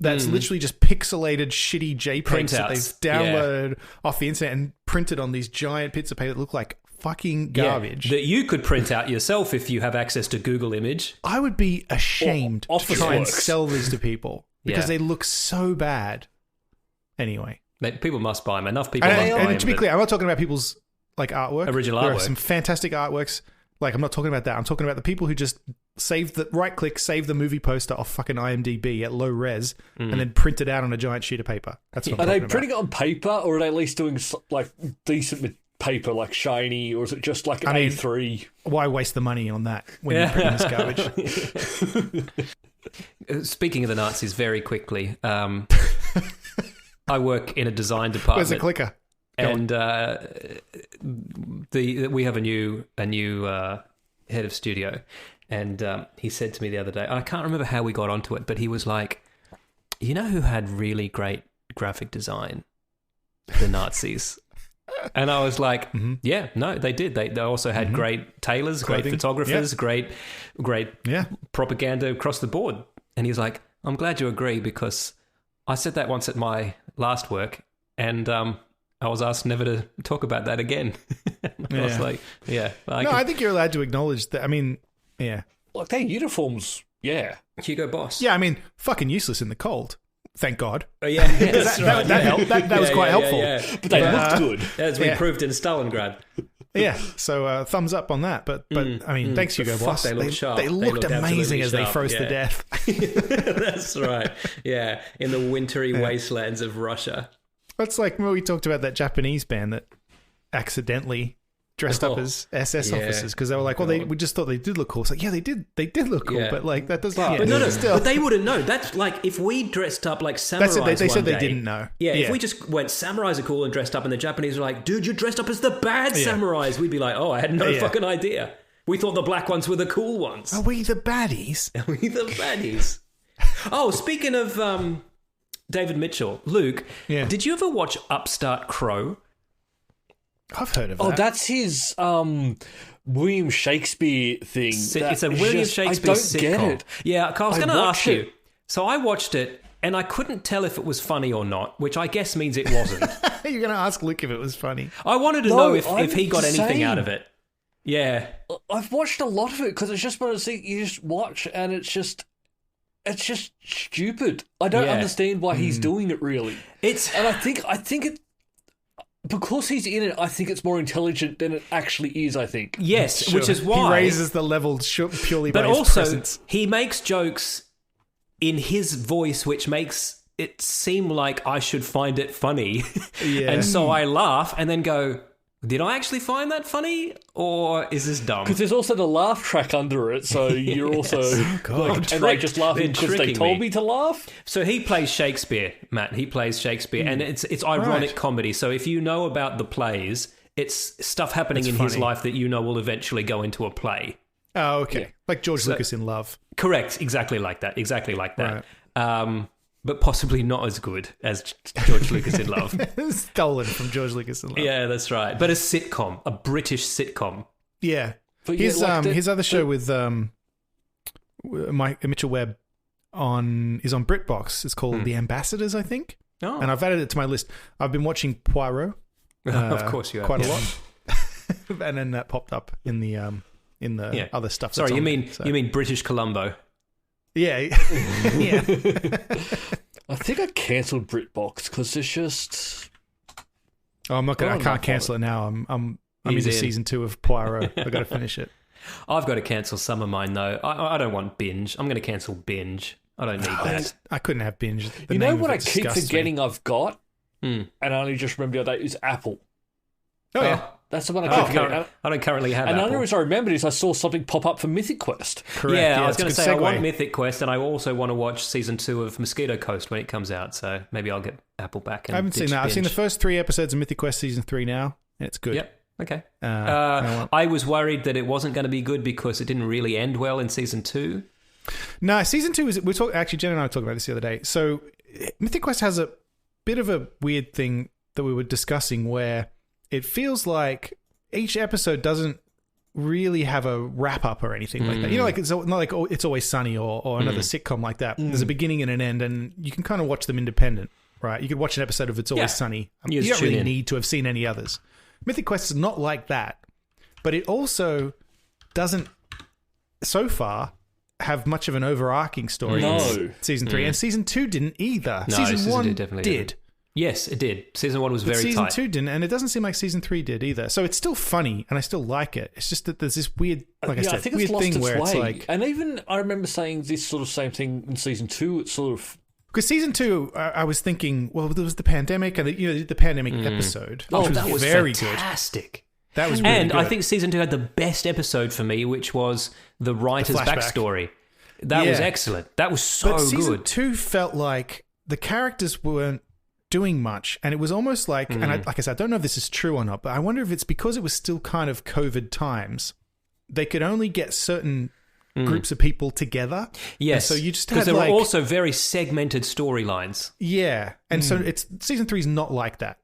that's literally just pixelated, shitty JPEGs that they've Printouts. downloaded off the internet and printed on these giant bits of paper that look like fucking garbage. Yeah, that you could print out yourself if you have access to Google Image. I would be ashamed Or to try and Officeworks. sell these to people because Yeah. they look so bad. Anyway. People must buy them. Enough people must buy them. And to be clear, I'm not talking about people's like artwork. Original There are artwork. some fantastic artworks. Like, I'm not talking about that. I'm talking about the people who just save the movie poster off fucking IMDb at low res and then print it out on a giant sheet of paper. That's what Are I'm they talking about. printing it on paper, or are they at least doing like decent paper, like shiny, or is it just like an A3? Why waste the money on that when you're printing this garbage? Speaking of the Nazis, very quickly, I work in a design department. Where's the clicker? And we have a new head of studio, and he said to me the other day, I can't remember how we got onto it, but he was like, "You know who had really great graphic design? The Nazis." And I was like, "Yeah, no, they did. They also had great tailors, great Clothing. photographers, Yeah. great propaganda across the board." And he's like, "I'm glad you agree because I said that once at my last work, and I was asked never to talk about that again." I was like, yeah. I think you're allowed to acknowledge that. I mean, yeah. Like their uniforms, yeah. Hugo Boss. Yeah, I mean, fucking useless in the cold. Thank God. Oh, yeah, that's right. That helped. That was quite helpful. Yeah. But they looked good. As we proved in Stalingrad. Yeah, so thumbs up on that. But I mean, thanks, Hugo But Boss. They looked sharp. They looked amazing absolutely as they sharp, froze to yeah. death. That's right. Yeah, in the wintry wastelands of Russia. That's like when we talked about that Japanese band that accidentally dressed up as SS officers because they were like, well, we just thought they did look cool. It's like, yeah, they did look cool, Yeah. but like that doesn't. But no, still. but they wouldn't know. That's like if we dressed up like samurais. That's it. They one said they day, didn't know. Yeah, if we just went samurais are cool and dressed up, and the Japanese were like, "Dude, you dressed up as the bad samurais," we'd be like, "Oh, I had no fucking idea. We thought the black ones were the cool ones." Are we the baddies? Are we the baddies? Oh, speaking of David Mitchell, Luke, did you ever watch Upstart Crow? I've heard of that. Oh, that's his William Shakespeare thing. It's a William Shakespeare I don't sitcom. get it. Yeah, I was going to watch ask it. you. So I watched it, and I couldn't tell if it was funny or not, which I guess means it wasn't. You're going to ask Luke if it was funny. I wanted to No, know if I'm he got the anything same. out of it. Yeah. I've watched a lot of it because it's just one of those things you just watch and it's just stupid. I don't understand why he's doing it really. And I think it because he's in it. I think it's more intelligent than it actually is. I think. yes, Sure. which is why he raises the level purely but by his also presence. he makes jokes in his voice, which makes it seem like I should find it funny. Yeah. And so I laugh and then go, did I actually find that funny, or is this dumb? Because there's also the laugh track under it, so you're also like, and they just laughing because they tricking told me. me to laugh. So he plays Shakespeare, Matt. He plays Shakespeare, and it's ironic Right. comedy. So if you know about the plays, it's stuff happening in his funny. life that you know will eventually go into a play. Oh, okay. Like George Lucas in Love. Correct, exactly like that. But possibly not as good as George Lucas in Love. Stolen from George Lucas in Love. Yeah, that's right. But a sitcom, a British sitcom. Yeah. But His yeah, like his other show with Mike Mitchell Webb is on BritBox. It's called The Ambassadors, I think. Oh, And I've added it to my list. I've been watching Poirot. of course you have. Quite yeah. a lot. And then that popped up in the in the other stuff. Sorry, that's you on mean there, so. you mean British Columbo? Yeah, yeah. I think I cancelled BritBox because it's just. Oh, I'm not gonna. I I'm can't not cancel it now. I'm He's into in. season 2 of Poirot. I got to finish it. I've got to cancel some of mine though. I don't want binge. I'm going to cancel binge. I don't need that. I couldn't have binge. The You know name what of I it keep disgusts me. forgetting I've got, Hmm. and I only just remember the other day, is Apple. Oh yeah, That's the one I keep forgetting. I don't currently have And the Apple. only reason I remembered is I saw something pop up for Mythic Quest. correct. Yeah, I was it's a going to good say I segue. want Mythic Quest, and I also want to watch season 2 of Mosquito Coast when it comes out. So maybe I'll get Apple back. And I haven't seen that. I've seen the binge. first 3 episodes of Mythic Quest season 3 now, and it's good. Yep. Okay. I I was worried that it wasn't going to be good because it didn't really end well in season 2. No, season 2 is. Actually, Jen and I were talking about this the other day. So, Mythic Quest has a bit of a weird thing that we were discussing, where it feels like each episode doesn't really have a wrap up or anything like that. You know, like it's not like It's Always Sunny or another sitcom like that. There's a beginning and an end, and you can kind of watch them independent, right? You could watch an episode of It's Always Yeah. Sunny. You You just don't really tune in. need to have seen any others. Mythic Quest is not like that, but it also doesn't, so far, have much of an overarching story. No. in season 3, and season 2 didn't either. No, season 1 definitely did. didn't. Yes, it did. Season 1 was But very season tight. 2 didn't, and it doesn't seem like season 3 did either. So it's still funny, and I still like it. It's just that there's this weird, like I Yeah, said, I think weird it's lost thing its where way. it's like, And even I remember saying this sort of same thing in season 2. It's sort of. because season 2, I was thinking, well, there was the pandemic, and the pandemic episode, which was, that was very fantastic. good. That was really And good. I think season 2 had the best episode for me, which was the writer's flashback. backstory. That was Yeah. excellent. That was so but season good. 2 felt like the characters weren't doing much, and it was almost like, and like I said, I don't know if this is true or not, but I wonder if it's because it was still kind of COVID times. They could only get certain groups of people together. Yes. And so you just because had there like, were also very segmented storylines. yeah, and so it's season 3 is not like that.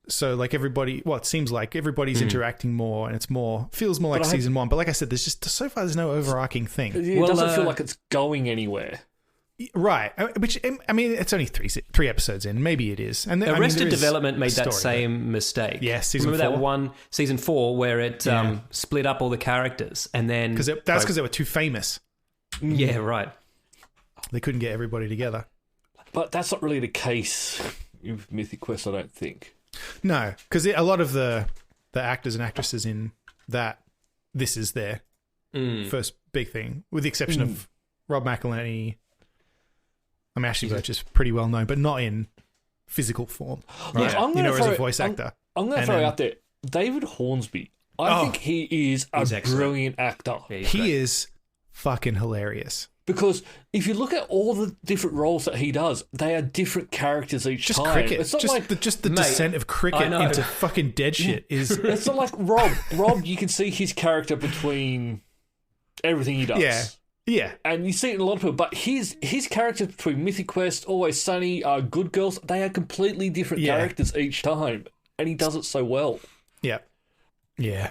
So like everybody, well, it seems like everybody's interacting more, and it's feels more like season 1. But like I said, there's just so far there's no overarching thing. It Well, doesn't feel like it's going anywhere. Right. Which, I mean, it's only three episodes in. Maybe it is. And Arrested there is Development made a that story same mistake. Yeah, season Remember 4? that one, season 4, where it split up all the characters, and then there. That's because they were too famous. yeah, right. They couldn't get everybody together. But that's not really the case with Mythic Quest, I don't think. No, because a lot of the actors and actresses in that, this is their first big thing, with the exception of Rob McElhenney. I mean, Ashley Birch is pretty well known, but not in physical form. Right? I'm You know, gonna as a throw- voice actor. I'm going to And throw then- out there, David Hornsby. I think he is a He's excellent. brilliant actor. Yeah, he's great. He is fucking hilarious. Because if you look at all the different roles that he does, they are different characters each Just time. cricket. It's not Just like the Mate, descent of I cricket know. into fucking dead shit is... it's not like Rob. Rob, you can see his character between everything he does. Yeah. Yeah. And you see it in a lot of people, but his characters between Mythic Quest, Always Sunny, Good Girls, they are completely different Yeah. characters each time, and he does it so well. Yeah. Yeah.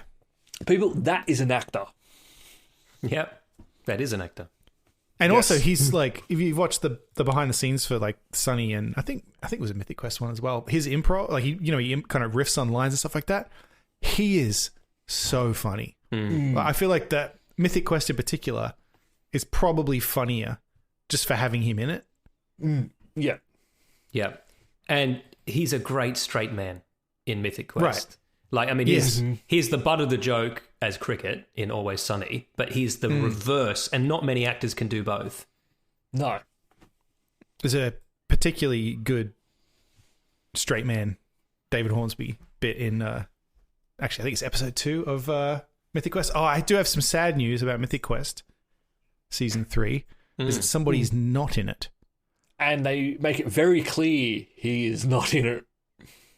People, that is an actor. Yep, that is an actor. And Yes. also, he's like, if you've watched the behind the scenes for like Sunny, and I think it was a Mythic Quest one as well. His improv, like he kind of riffs on lines and stuff like that. He is so funny. Like, I feel like that Mythic Quest in particular is probably funnier just for having him in it. Yeah. Yeah, and he's a great straight man in Mythic Quest. Right. Like, I mean, Yes. he's the butt of the joke as Cricket in Always Sunny, but he's the reverse, and not many actors can do both. No. There's a particularly good straight man, David Hornsby, bit in, actually, I think it's episode 2 of Mythic Quest. Oh, I do have some sad news about Mythic Quest season 3, is that somebody's not in it. And they make it very clear he is not in it.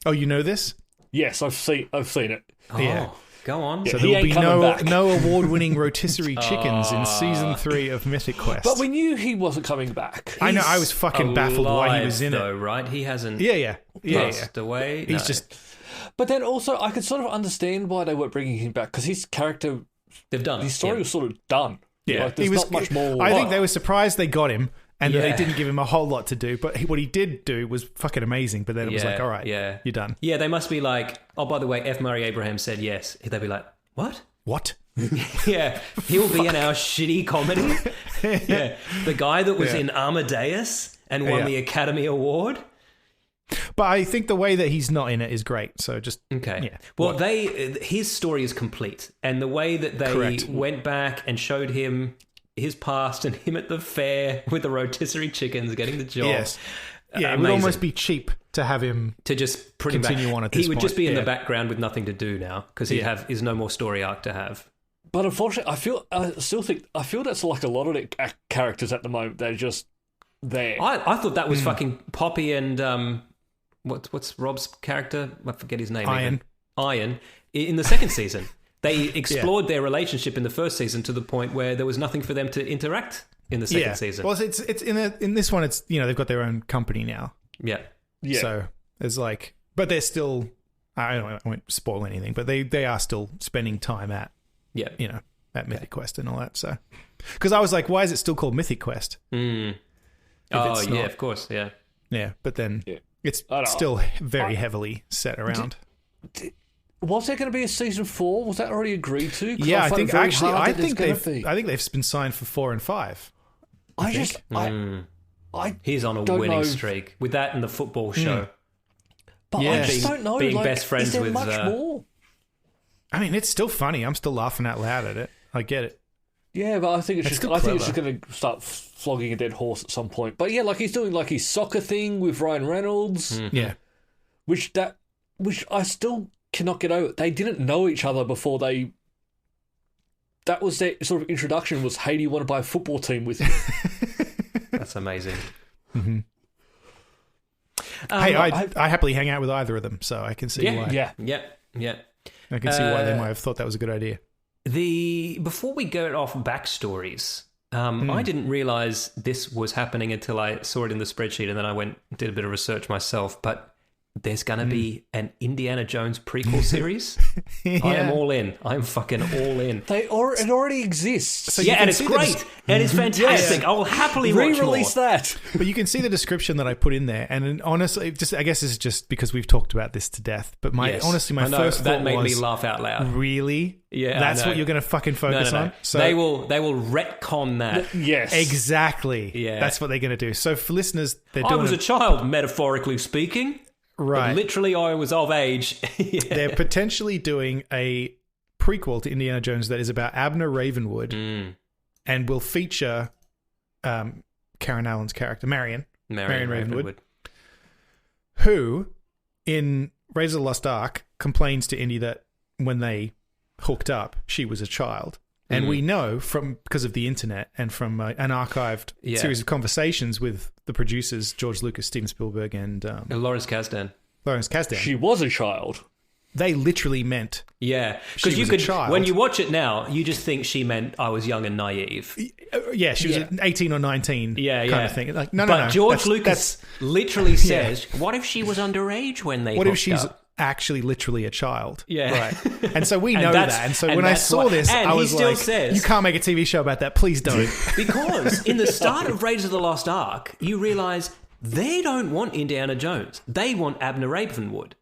Oh, you know this? Yes, I've seen it. Yeah. Oh, go on. Yeah. So He there will ain't be coming back. no award-winning rotisserie chickens in season 3 of Mythic Quest. But we knew he wasn't coming back. I know, I was fucking baffled why he was in though, it. right? He hasn't Yeah. passed away. He's No. just... But then also, I could sort of understand why they weren't bringing him back, because his character, They've done his it. story Yeah. was sort of done. Yeah, Like, there's not much more. I think they were surprised they got him, and that Yeah. they didn't give him a whole lot to do. But what he did do was fucking amazing. But then it was like, all right, yeah, you're done. Yeah, they must be like, oh, by the way, F. Murray Abraham said yes. They'd be like, what? What? Yeah, he'll be in our shitty comedy. Yeah, the guy that was in Amadeus and won the Academy Award. But I think the way that he's not in it is great. So just okay. Yeah. Well, his story is complete, and the way that they went back and showed him his past and him at the fair with the rotisserie chickens getting the job. Yes. Yeah, it would almost be cheap to have him to just put continue him back. on at this He would point. just be in the background with nothing to do now because he's no more story arc to have. But unfortunately, I feel that's like a lot of the characters at the moment. They're just there. I thought that was fucking Poppy and what's Rob's character? I forget his name. Iron in the second season. They explored their relationship in the first season to the point where there was nothing for them to interact in the second season. Well, it's in this one. It's they've got their own company now. Yeah. So it's like, but they're still. I won't spoil anything, but they are still spending time at at Mythic Quest and all that. So because I was like, why is it still called Mythic Quest? Oh yeah, of course, yeah. Yeah, but then it's still very heavily set around. Was there going to be a season 4? Was that already agreed to? Yeah, I think they've been signed for 4 and 5. He's on a winning streak with that and the football show. But I just don't know. Being best friends is there with much more? I mean, it's still funny. I'm still laughing out loud at it. I get it. Yeah, but I think it's just going to start flogging a dead horse at some point. But yeah, like he's doing like his soccer thing with Ryan Reynolds. Mm-hmm. Yeah, which I still cannot get over. They didn't know each other before they. That was their sort of introduction. Was, hey, do you want to buy a football team with me? That's amazing. Mm-hmm. Hey, I happily hang out with either of them, so I can see why. Yeah. I can see why they might have thought that was a good idea. Before we go off backstories, I didn't realize this was happening until I saw it in the spreadsheet, and then I went and did a bit of research myself. But there's going to be an Indiana Jones prequel series. I am all in. I'm fucking all in. It already exists. So and it's great. And it's fantastic. I will happily watch more. Re-release that. But you can see the description that I put in there. And honestly, I guess it's just because we've talked about this to death. But my first thought that made was, me laugh out loud. Really? Yeah, that's what you're going to fucking focus on? So they will retcon that. Yes. Exactly. Yeah. That's what they're going to do. So for listeners, I was a child, metaphorically speaking. Right. But literally, I was of age. They're potentially doing a prequel to Indiana Jones that is about Abner Ravenwood and will feature Karen Allen's character, Marion Ravenwood, who, in Raiders of the Lost Ark, complains to Indy that when they hooked up, she was a child. And we know because of the internet and from an archived series of conversations with the producers, George Lucas, Steven Spielberg, and Lawrence Kasdan. She was a child. They literally meant because she was a child. When you watch it now, you just think she meant I was young and naive. Yeah, she was 18 or 19 kind of thing. Like, no. But George Lucas literally says, what if she was underage when they What hooked if she's up? Actually literally a child? Yeah. Right. And so we know that. And so when I saw this, I was like, says, you can't make a TV show about that. Please don't. Because in the start of Raiders of the Lost Ark, you realise they don't want Indiana Jones. They want Abner Ravenwood.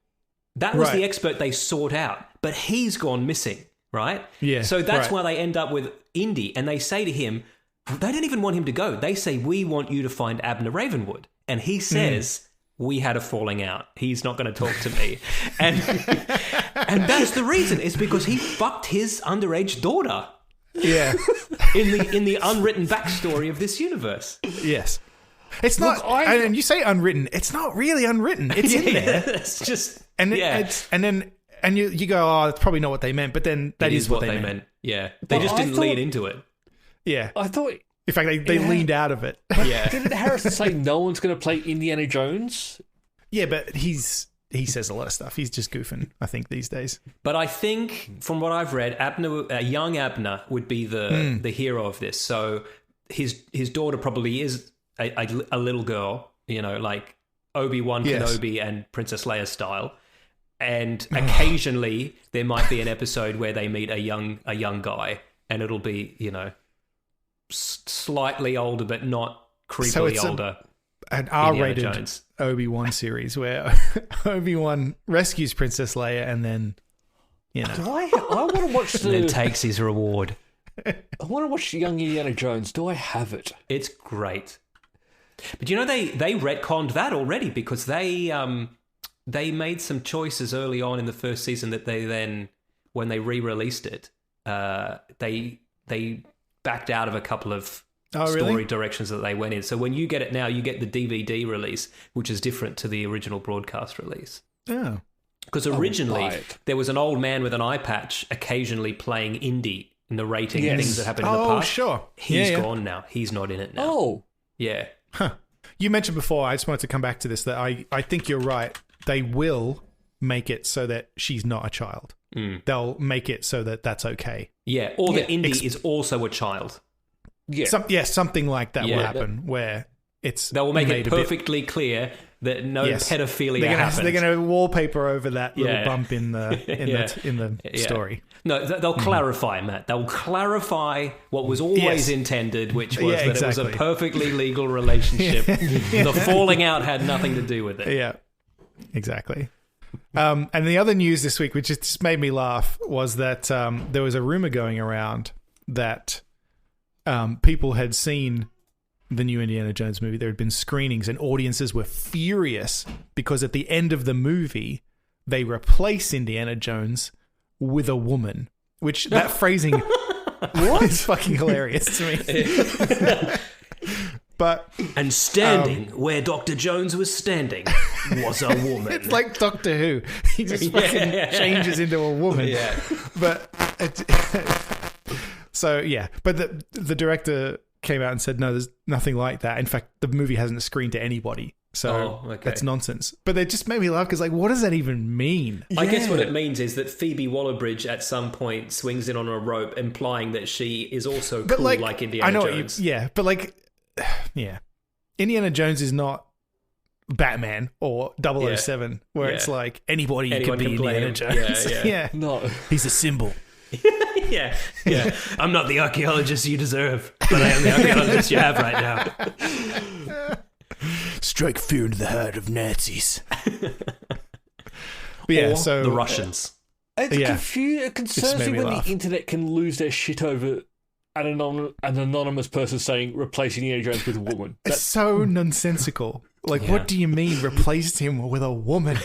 That was the expert they sought out. But he's gone missing, right? Yeah. So that's why they end up with Indy. And they say to him, they don't even want him to go. They say, we want you to find Abner Ravenwood. And he says... we had a falling out. He's not going to talk to me. And that's the reason. It's because he fucked his underage daughter. Yeah. in the unwritten backstory of this universe. Yes. It's not, and you say unwritten, it's not really unwritten. It's in there. It's just, and you go, oh, that's probably not what they meant, but then that is what they meant. Yeah. They just didn't lean into it. Yeah. I thought... In fact, they leaned out of it. Yeah. Didn't Harrison say no one's going to play Indiana Jones? Yeah, but he says a lot of stuff. He's just goofing, I think, these days. But I think, from what I've read, young Abner would be the hero of this. So his daughter probably is a little girl, like Obi-Wan Kenobi and Princess Leia style. And occasionally there might be an episode where they meet a young guy, and it'll be, slightly older, but not creepily older. An R-rated Obi-Wan series where Obi-Wan rescues Princess Leia and then, I want to watch and then takes his reward. I want to watch Young Indiana Jones. Do I have it? It's great. But you know, they retconned that already because they made some choices early on in the first season that they then, when they re-released it, they backed out of a couple of story directions that they went in. So when you get it now, you get the DVD release, which is different to the original broadcast release. Oh. Because originally there was an old man with an eye patch occasionally playing indie, narrating things that happened in the past. Oh, sure. He's gone now. He's not in it now. Oh. Yeah. Huh. You mentioned before, I just wanted to come back to this, that I think you're right. They will make it so that she's not a child. They'll make it so that that's okay. Yeah, or that Indy is also a child. Yeah. Something like that will happen where it's... They will make it perfectly clear that no pedophilia happens. They're going to wallpaper over that little bump in the story. No, they'll clarify, Matt. They'll clarify what was always intended, which was that it was a perfectly legal relationship. The falling out had nothing to do with it. Yeah, exactly. And the other news this week, which just made me laugh, was that there was a rumor going around that people had seen the new Indiana Jones movie. There had been screenings and audiences were furious because at the end of the movie, they replace Indiana Jones with a woman, which that phrasing is fucking hilarious to me. And standing where Dr. Jones was standing was a woman. It's like Doctor Who. He just fucking changes into a woman. Yeah. But but the director came out and said, no, there's nothing like that. In fact, the movie hasn't screened to anybody. So that's nonsense. But they just made me laugh because, like, what does that even mean? I guess what it means is that Phoebe Waller-Bridge at some point swings in on a rope, implying that she is also cool like Indiana Jones. Indiana Jones is not Batman or 007, where it's like anyone can be Indiana Jones. No. He's a symbol. yeah. I'm not the archaeologist you deserve, but I am the archaeologist you have right now. Strike fear into the heart of Nazis. Or the Russians. It concerns me when the internet can lose their shit over an anonymous person saying replacing Indiana Jones with a woman. It's so nonsensical. Like, what do you mean replaced him with a woman?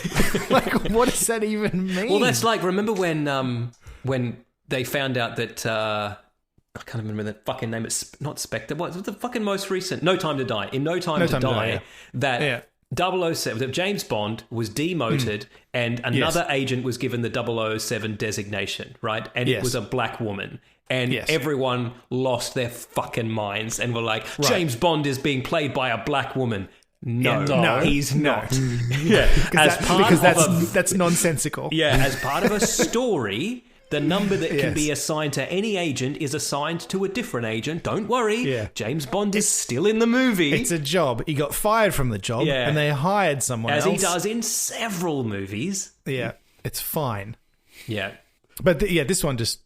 Like, what does that even mean? Well, that's like, remember when they found out that I can't remember the fucking name. It's not Spectre. What's the fucking most recent? No Time to Die. In No Time to Die, that 007, that James Bond was demoted and another agent was given the 007 designation, right? And it was a black woman. And everyone lost their fucking minds and were like, James Bond is being played by a black woman. No, he's not. Because that's nonsensical. Yeah, as part of a story... The number that can be assigned to any agent is assigned to a different agent. Don't worry. James Bond is still in the movie. It's a job. He got fired from the job and they hired someone else. As he does in several movies. Yeah, it's fine. Yeah. But this one just...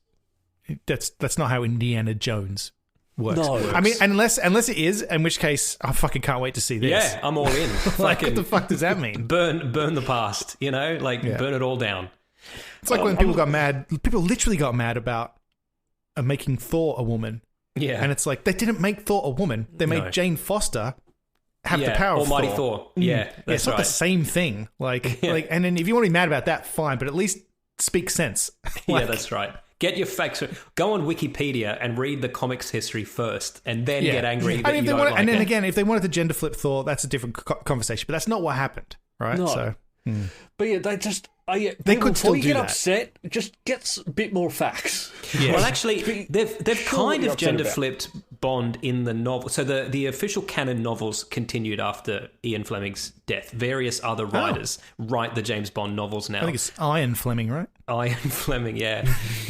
That's not how Indiana Jones works. No. I mean, unless it is, in which case, I fucking can't wait to see this. Yeah, I'm all in. Like, what the fuck does that mean? Burn the past, burn it all down. It's like when people got mad. People literally got mad about making Thor a woman. Yeah. And it's like, they didn't make Thor a woman. They made Jane Foster have the power of Almighty Thor. Yeah, it's not the same thing. And then if you want to be mad about that, fine. But at least speak sense. Yeah, that's right. Get your facts. Go on Wikipedia and read the comics history first, and then get angry that you don't like it. And then again, if they wanted to gender flip Thor, that's a different conversation. But that's not what happened, right? No. So, but they just... they could still do get that. upset, just get a bit more facts. Yeah. Well, actually, they've kind of gender flipped Bond in the novel. So the official canon novels continued after Ian Fleming's death. Various other writers write the James Bond novels now. I think it's Ian Fleming, right? Ian Fleming, yeah.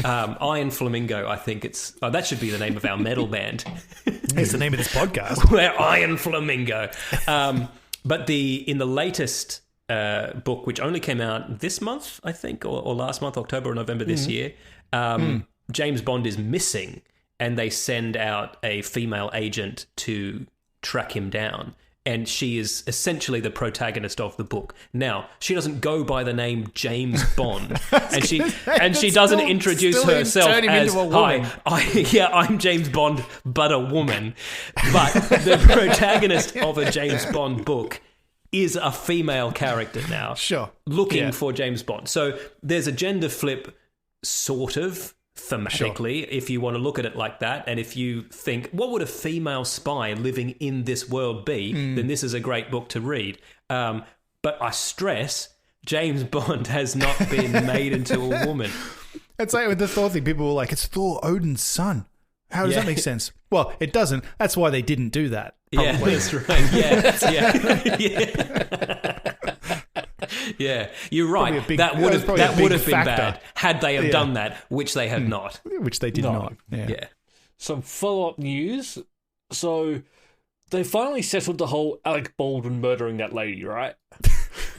Iron Flamingo, I think it's... Oh, that should be the name of our metal band. It's the name of this podcast. We're Iron Flamingo. But in the latest... book, which only came out this month, I think, or last month, October or November this year, James Bond is missing, and they send out a female agent to track him down. and she is essentially the protagonist of the book. Now, she doesn't go by the name James Bond, and she doesn't introduce herself as, "Hi, I'm James Bond, but a woman." But the protagonist of a James Bond book is a female character now. Sure. Looking for James Bond. So there's a gender flip, sort of, thematically, if you want to look at it like that. And if you think, what would a female spy living in this world be, then this is a great book to read. But I stress, James Bond has not been made into a woman. It's like with the Thor thing, people were like, it's Thor, Odin's son. How does that make sense? Well, it doesn't. That's why they didn't do that. Probably. Yeah, that's right. Yeah, you're right. That would have been bad had they have done that, which they have not. Which they did not. Yeah. Some follow-up news. So they finally settled the whole Alec Baldwin murdering that lady, right?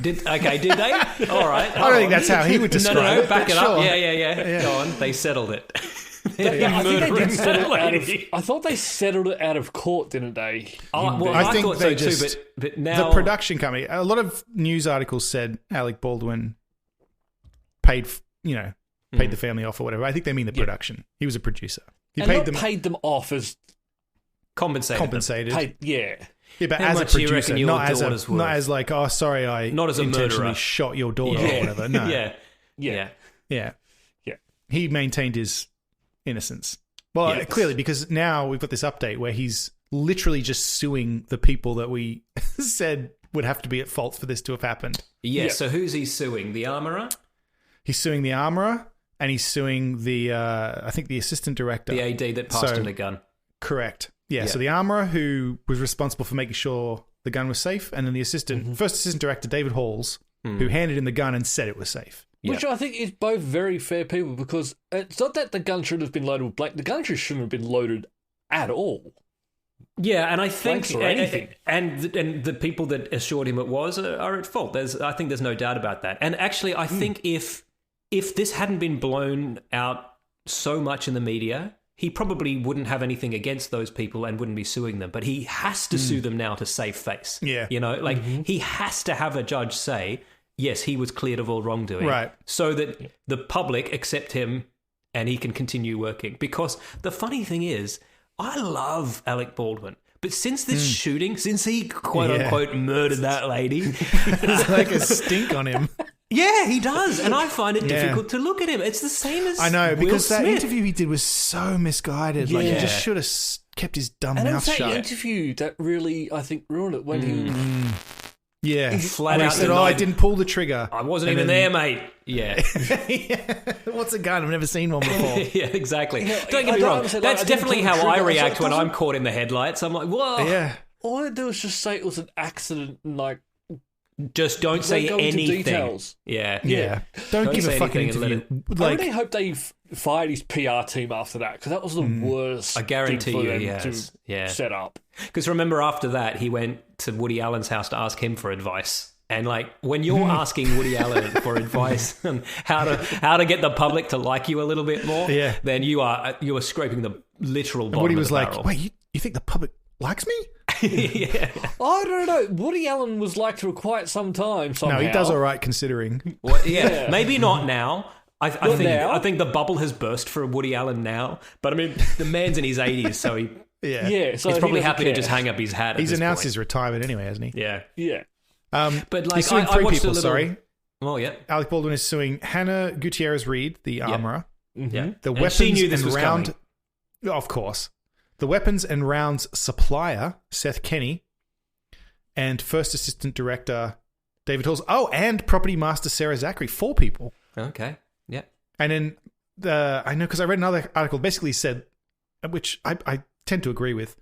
Did they? All right. I don't think that's how he would describe it. Back it up. Yeah. Go on. They settled it. I think they did settle it out of. I thought they settled it out of court, didn't they? I think thought they so just, too. But now the production company. A lot of news articles said Alec Baldwin paid the family off or whatever. I think they mean the production. He was a producer. He paid them off as compensated. Yeah, but How as a much do you producer, reckon your not daughter's worth? as like, oh, sorry, I Not as a intentionally murderer. shot your daughter or whatever. No. yeah. He maintained his innocence. Well, Yes. clearly, because now we've got this update where he's literally just suing the people that we said would have to be at fault for this to have happened. Yeah. So who's he suing? The armorer? He's suing the armorer, and he's suing the, I think, the assistant director. The AD that passed him the gun. Correct. Yeah, so the armorer who was responsible for making sure the gun was safe, and then the first assistant director, David Halls, who handed him the gun and said it was safe. Which I think is both very fair people, because it's not that the gun should have been loaded with blank. The gun shouldn't have been loaded at all. Yeah, and I think Blanks or anything. and the people that assured him it was are at fault. I think there's no doubt about that. And actually, I think if this hadn't been blown out so much in the media, he probably wouldn't have anything against those people and wouldn't be suing them. But he has to sue them now to save face. Yeah. He has to have a judge say, yes, he was cleared of all wrongdoing. Right. So that the public accept him and he can continue working. Because the funny thing is, I love Alec Baldwin. But since this shooting, since he quote-unquote murdered that lady... It's like a stink on him. Yeah, he does. And I find it difficult to look at him. It's the same as I know, Will because that Smith. interview he did was so misguided. Like, he just should have kept his dumb And it mouth was that shut. interview that really, I think, ruined it when he... Yeah. Flat When out he said, denied- I didn't pull the trigger. I wasn't And even then- there, mate. Yeah. What's a gun? I've never seen one before. Yeah, exactly. Yeah, Don't get I me don't wrong. understand, That's I didn't definitely pull the how I trigger. react when Doesn't- I'm caught in the headlights. I'm like, whoa. Yeah. All I do is just say it was an accident and, like, Just don't say go into anything. details. Yeah. Yeah. Don't give say a fucking anything and interview. I Like, really hope they fired his PR team after that, because that was the worst I guarantee thing for you, them yes. to Yeah. set up. Because remember, after that, he went to Woody Allen's house to ask him for advice. And like, when you're asking Woody Allen for advice on how to get the public to like you a little bit more, then you are scraping the literal bottom Woody of was the like, barrel. wait, you think the public likes me? Yeah. I don't know. Woody Allen was liked for quite some time. Somehow. No, he does all right considering. Well, yeah, maybe not now. I now? think the bubble has burst for Woody Allen now. But I mean, the man's in his 80s, so Yeah. Yeah, so he's probably he doesn't happy care. to just hang up his hat. He's at this announced point. his retirement anyway, hasn't he? Yeah, Yeah. but like He's suing I three watched people, a little. sorry. Well, yeah, Alec Baldwin is suing Hannah Gutierrez-Reed, the armorer. yeah. The And weapons she knew this and was round... coming. Of course. The weapons and rounds supplier, Seth Kenny, and first assistant director, David Halls. Oh, and property master, Sarah Zachary. 4 people. Okay, yeah. And then, I know because I read another article, basically said, which I tend to agree with,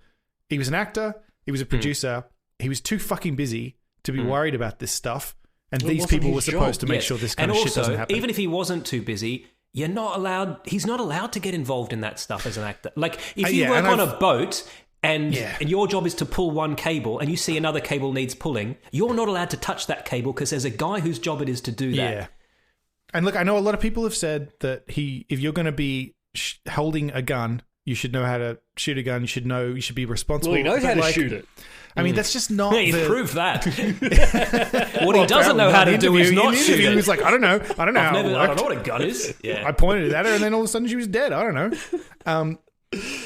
he was an actor, he was a producer, he was too fucking busy to be worried about this stuff, and Well, it these wasn't people were his supposed job. to make Yes. sure this kind And of shit doesn't also, happen. even if he wasn't too busy, he's not allowed to get involved in that stuff as an actor. Like, if you yeah, work and on a boat and Yeah. your job is to pull one cable and you see another cable needs pulling, you're not allowed to touch that cable because there's a guy whose job it is to do that. Yeah. And look, I know a lot of people have said that if you're going to be holding a gun, you should know how to shoot a gun. You should be responsible. Well, he knows But how to shoot it. I mean, that's just not. Yeah, he's the... proved that. What he doesn't know how to do is not shoot it. He was like, I don't know how it I don't worked. know what a gun is. Yeah. I pointed it at her, and then all of a sudden she was dead. I don't know.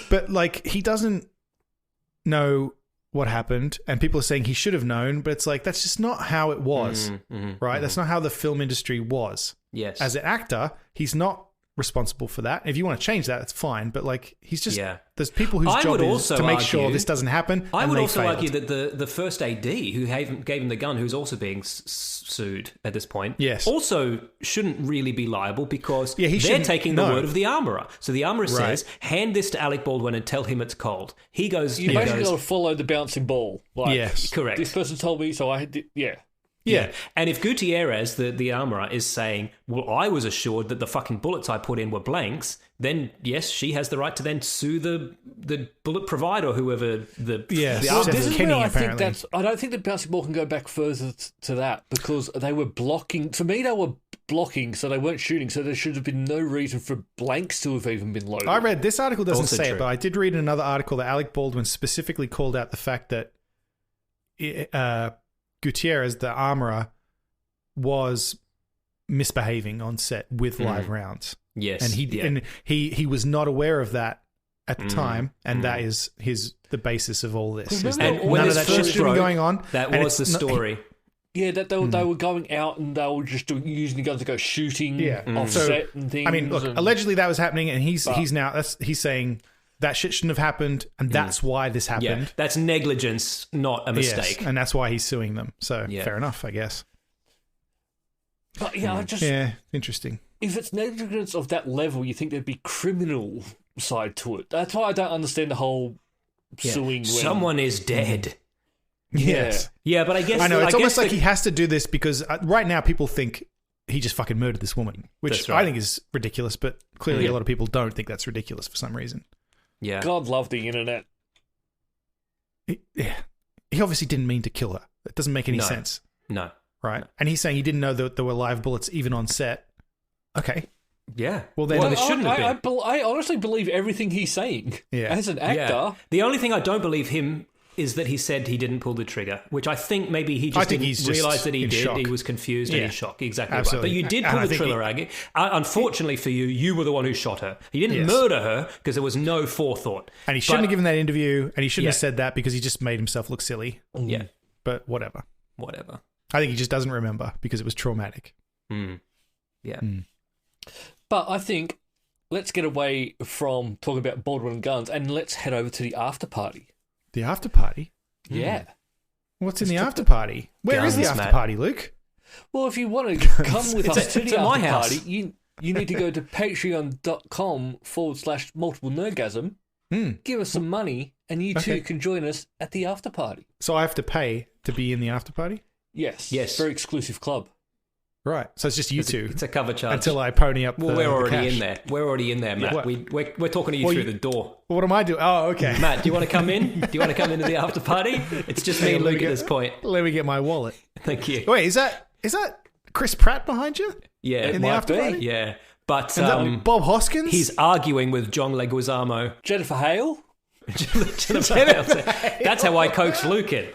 But like, he doesn't know what happened, and people are saying he should have known, but it's like, that's just not how it was, right? That's not how the film industry was. Yes. As an actor, he's not responsible for that. If you want to change that, it's fine, but like, he's just, there's people whose job is to make sure this doesn't happen. I would also argue that the first AD who gave him the gun, who's also being sued at this point, also shouldn't really be liable, because they're taking the word of the armourer. So the armourer says, hand this to Alec Baldwin and tell him it's cold. He goes... You basically got to follow the bouncing ball. Like, yes. Correct. This person told me, so I did... Yeah. And if Gutierrez, the armourer, is saying, well, I was assured that the fucking bullets I put in were blanks, then yes, she has the right to then sue the bullet provider or whoever the Well, this is where I think I don't think the bouncing ball can go back further to that, because they were blocking. For me, they were blocking, so they weren't shooting, so there should have been no reason for blanks to have even been loaded. I read, this article doesn't Also say true. it, but I did read in another article that Alec Baldwin specifically called out the fact that Gutierrez, the armorer, was misbehaving on set with live rounds. Yes, and he was not aware of that at the time, and that is the basis of all this. And None of that shit should be going on. That was the story. Yeah, that they were going out and they were just using the guns to go shooting off set and things. I mean, look, allegedly that was happening, and he's saying that shit shouldn't have happened, and that's why this happened. Yeah, that's negligence, not a mistake. Yes, and that's why he's suing them. So fair enough, I guess. But interesting. If it's negligence of that level, you think there'd be criminal side to it. That's why I don't understand the whole suing. Someone is dead. Yes. Yeah, but I guess... I know, it's almost like he has to do this because right now people think he just fucking murdered this woman, which I think is ridiculous, but clearly a lot of people don't think that's ridiculous for some reason. Yeah. God love the internet. He obviously didn't mean to kill her. It doesn't make any sense. No. Right? No. And he's saying he didn't know that there were live bullets even on set. Okay. Yeah. Well, then it shouldn't have been. I honestly believe everything he's saying. Yeah. As an actor. Yeah. The only thing I don't believe him is that he said he didn't pull the trigger, which I think maybe he just didn't realise that he did. Shock. He was confused and in shock. Exactly Absolutely. Right. But you did pull the trigger, Aggie. Unfortunately for you, you were the one who shot her. He didn't murder her because there was no forethought. And he shouldn't have given that interview, and he shouldn't have said that because he just made himself look silly. Yeah. But whatever. I think he just doesn't remember because it was traumatic. Yeah. But I think let's get away from talking about Baldwin and guns and let's head over to the after party. The after party? Yeah. What's in the after party? Where is the after party, Luke? Well, if you want to come with us to the after party, you need to go to patreon.com/multiple nerdgasm, give us some money, and you too can join us at the after party. So I have to pay to be in the after party? Yes. Yes. Very exclusive club. Right. So it's just you two. It's a cover charge. Until I pony up we're already in there. We're already in there, Matt. Yeah. We're talking to you through the door. Well, what am I doing? Oh, okay. Matt, do you want to come in? Do you want to come into the after party? It's just me and Luke at this point. Let me get my wallet. Thank you. Wait, is that Chris Pratt behind you? Yeah. In the after party? Yeah. But is that Bob Hoskins? He's arguing with John Leguizamo. Jennifer Hale? Jennifer Hale. That's how I coax Luke in.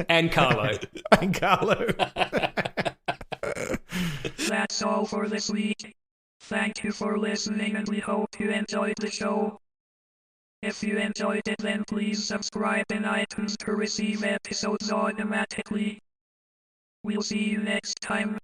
And Carlo. That's all for this week. Thank you for listening and we hope you enjoyed the show. If you enjoyed it, then please subscribe in iTunes to receive episodes automatically. We'll see you next time.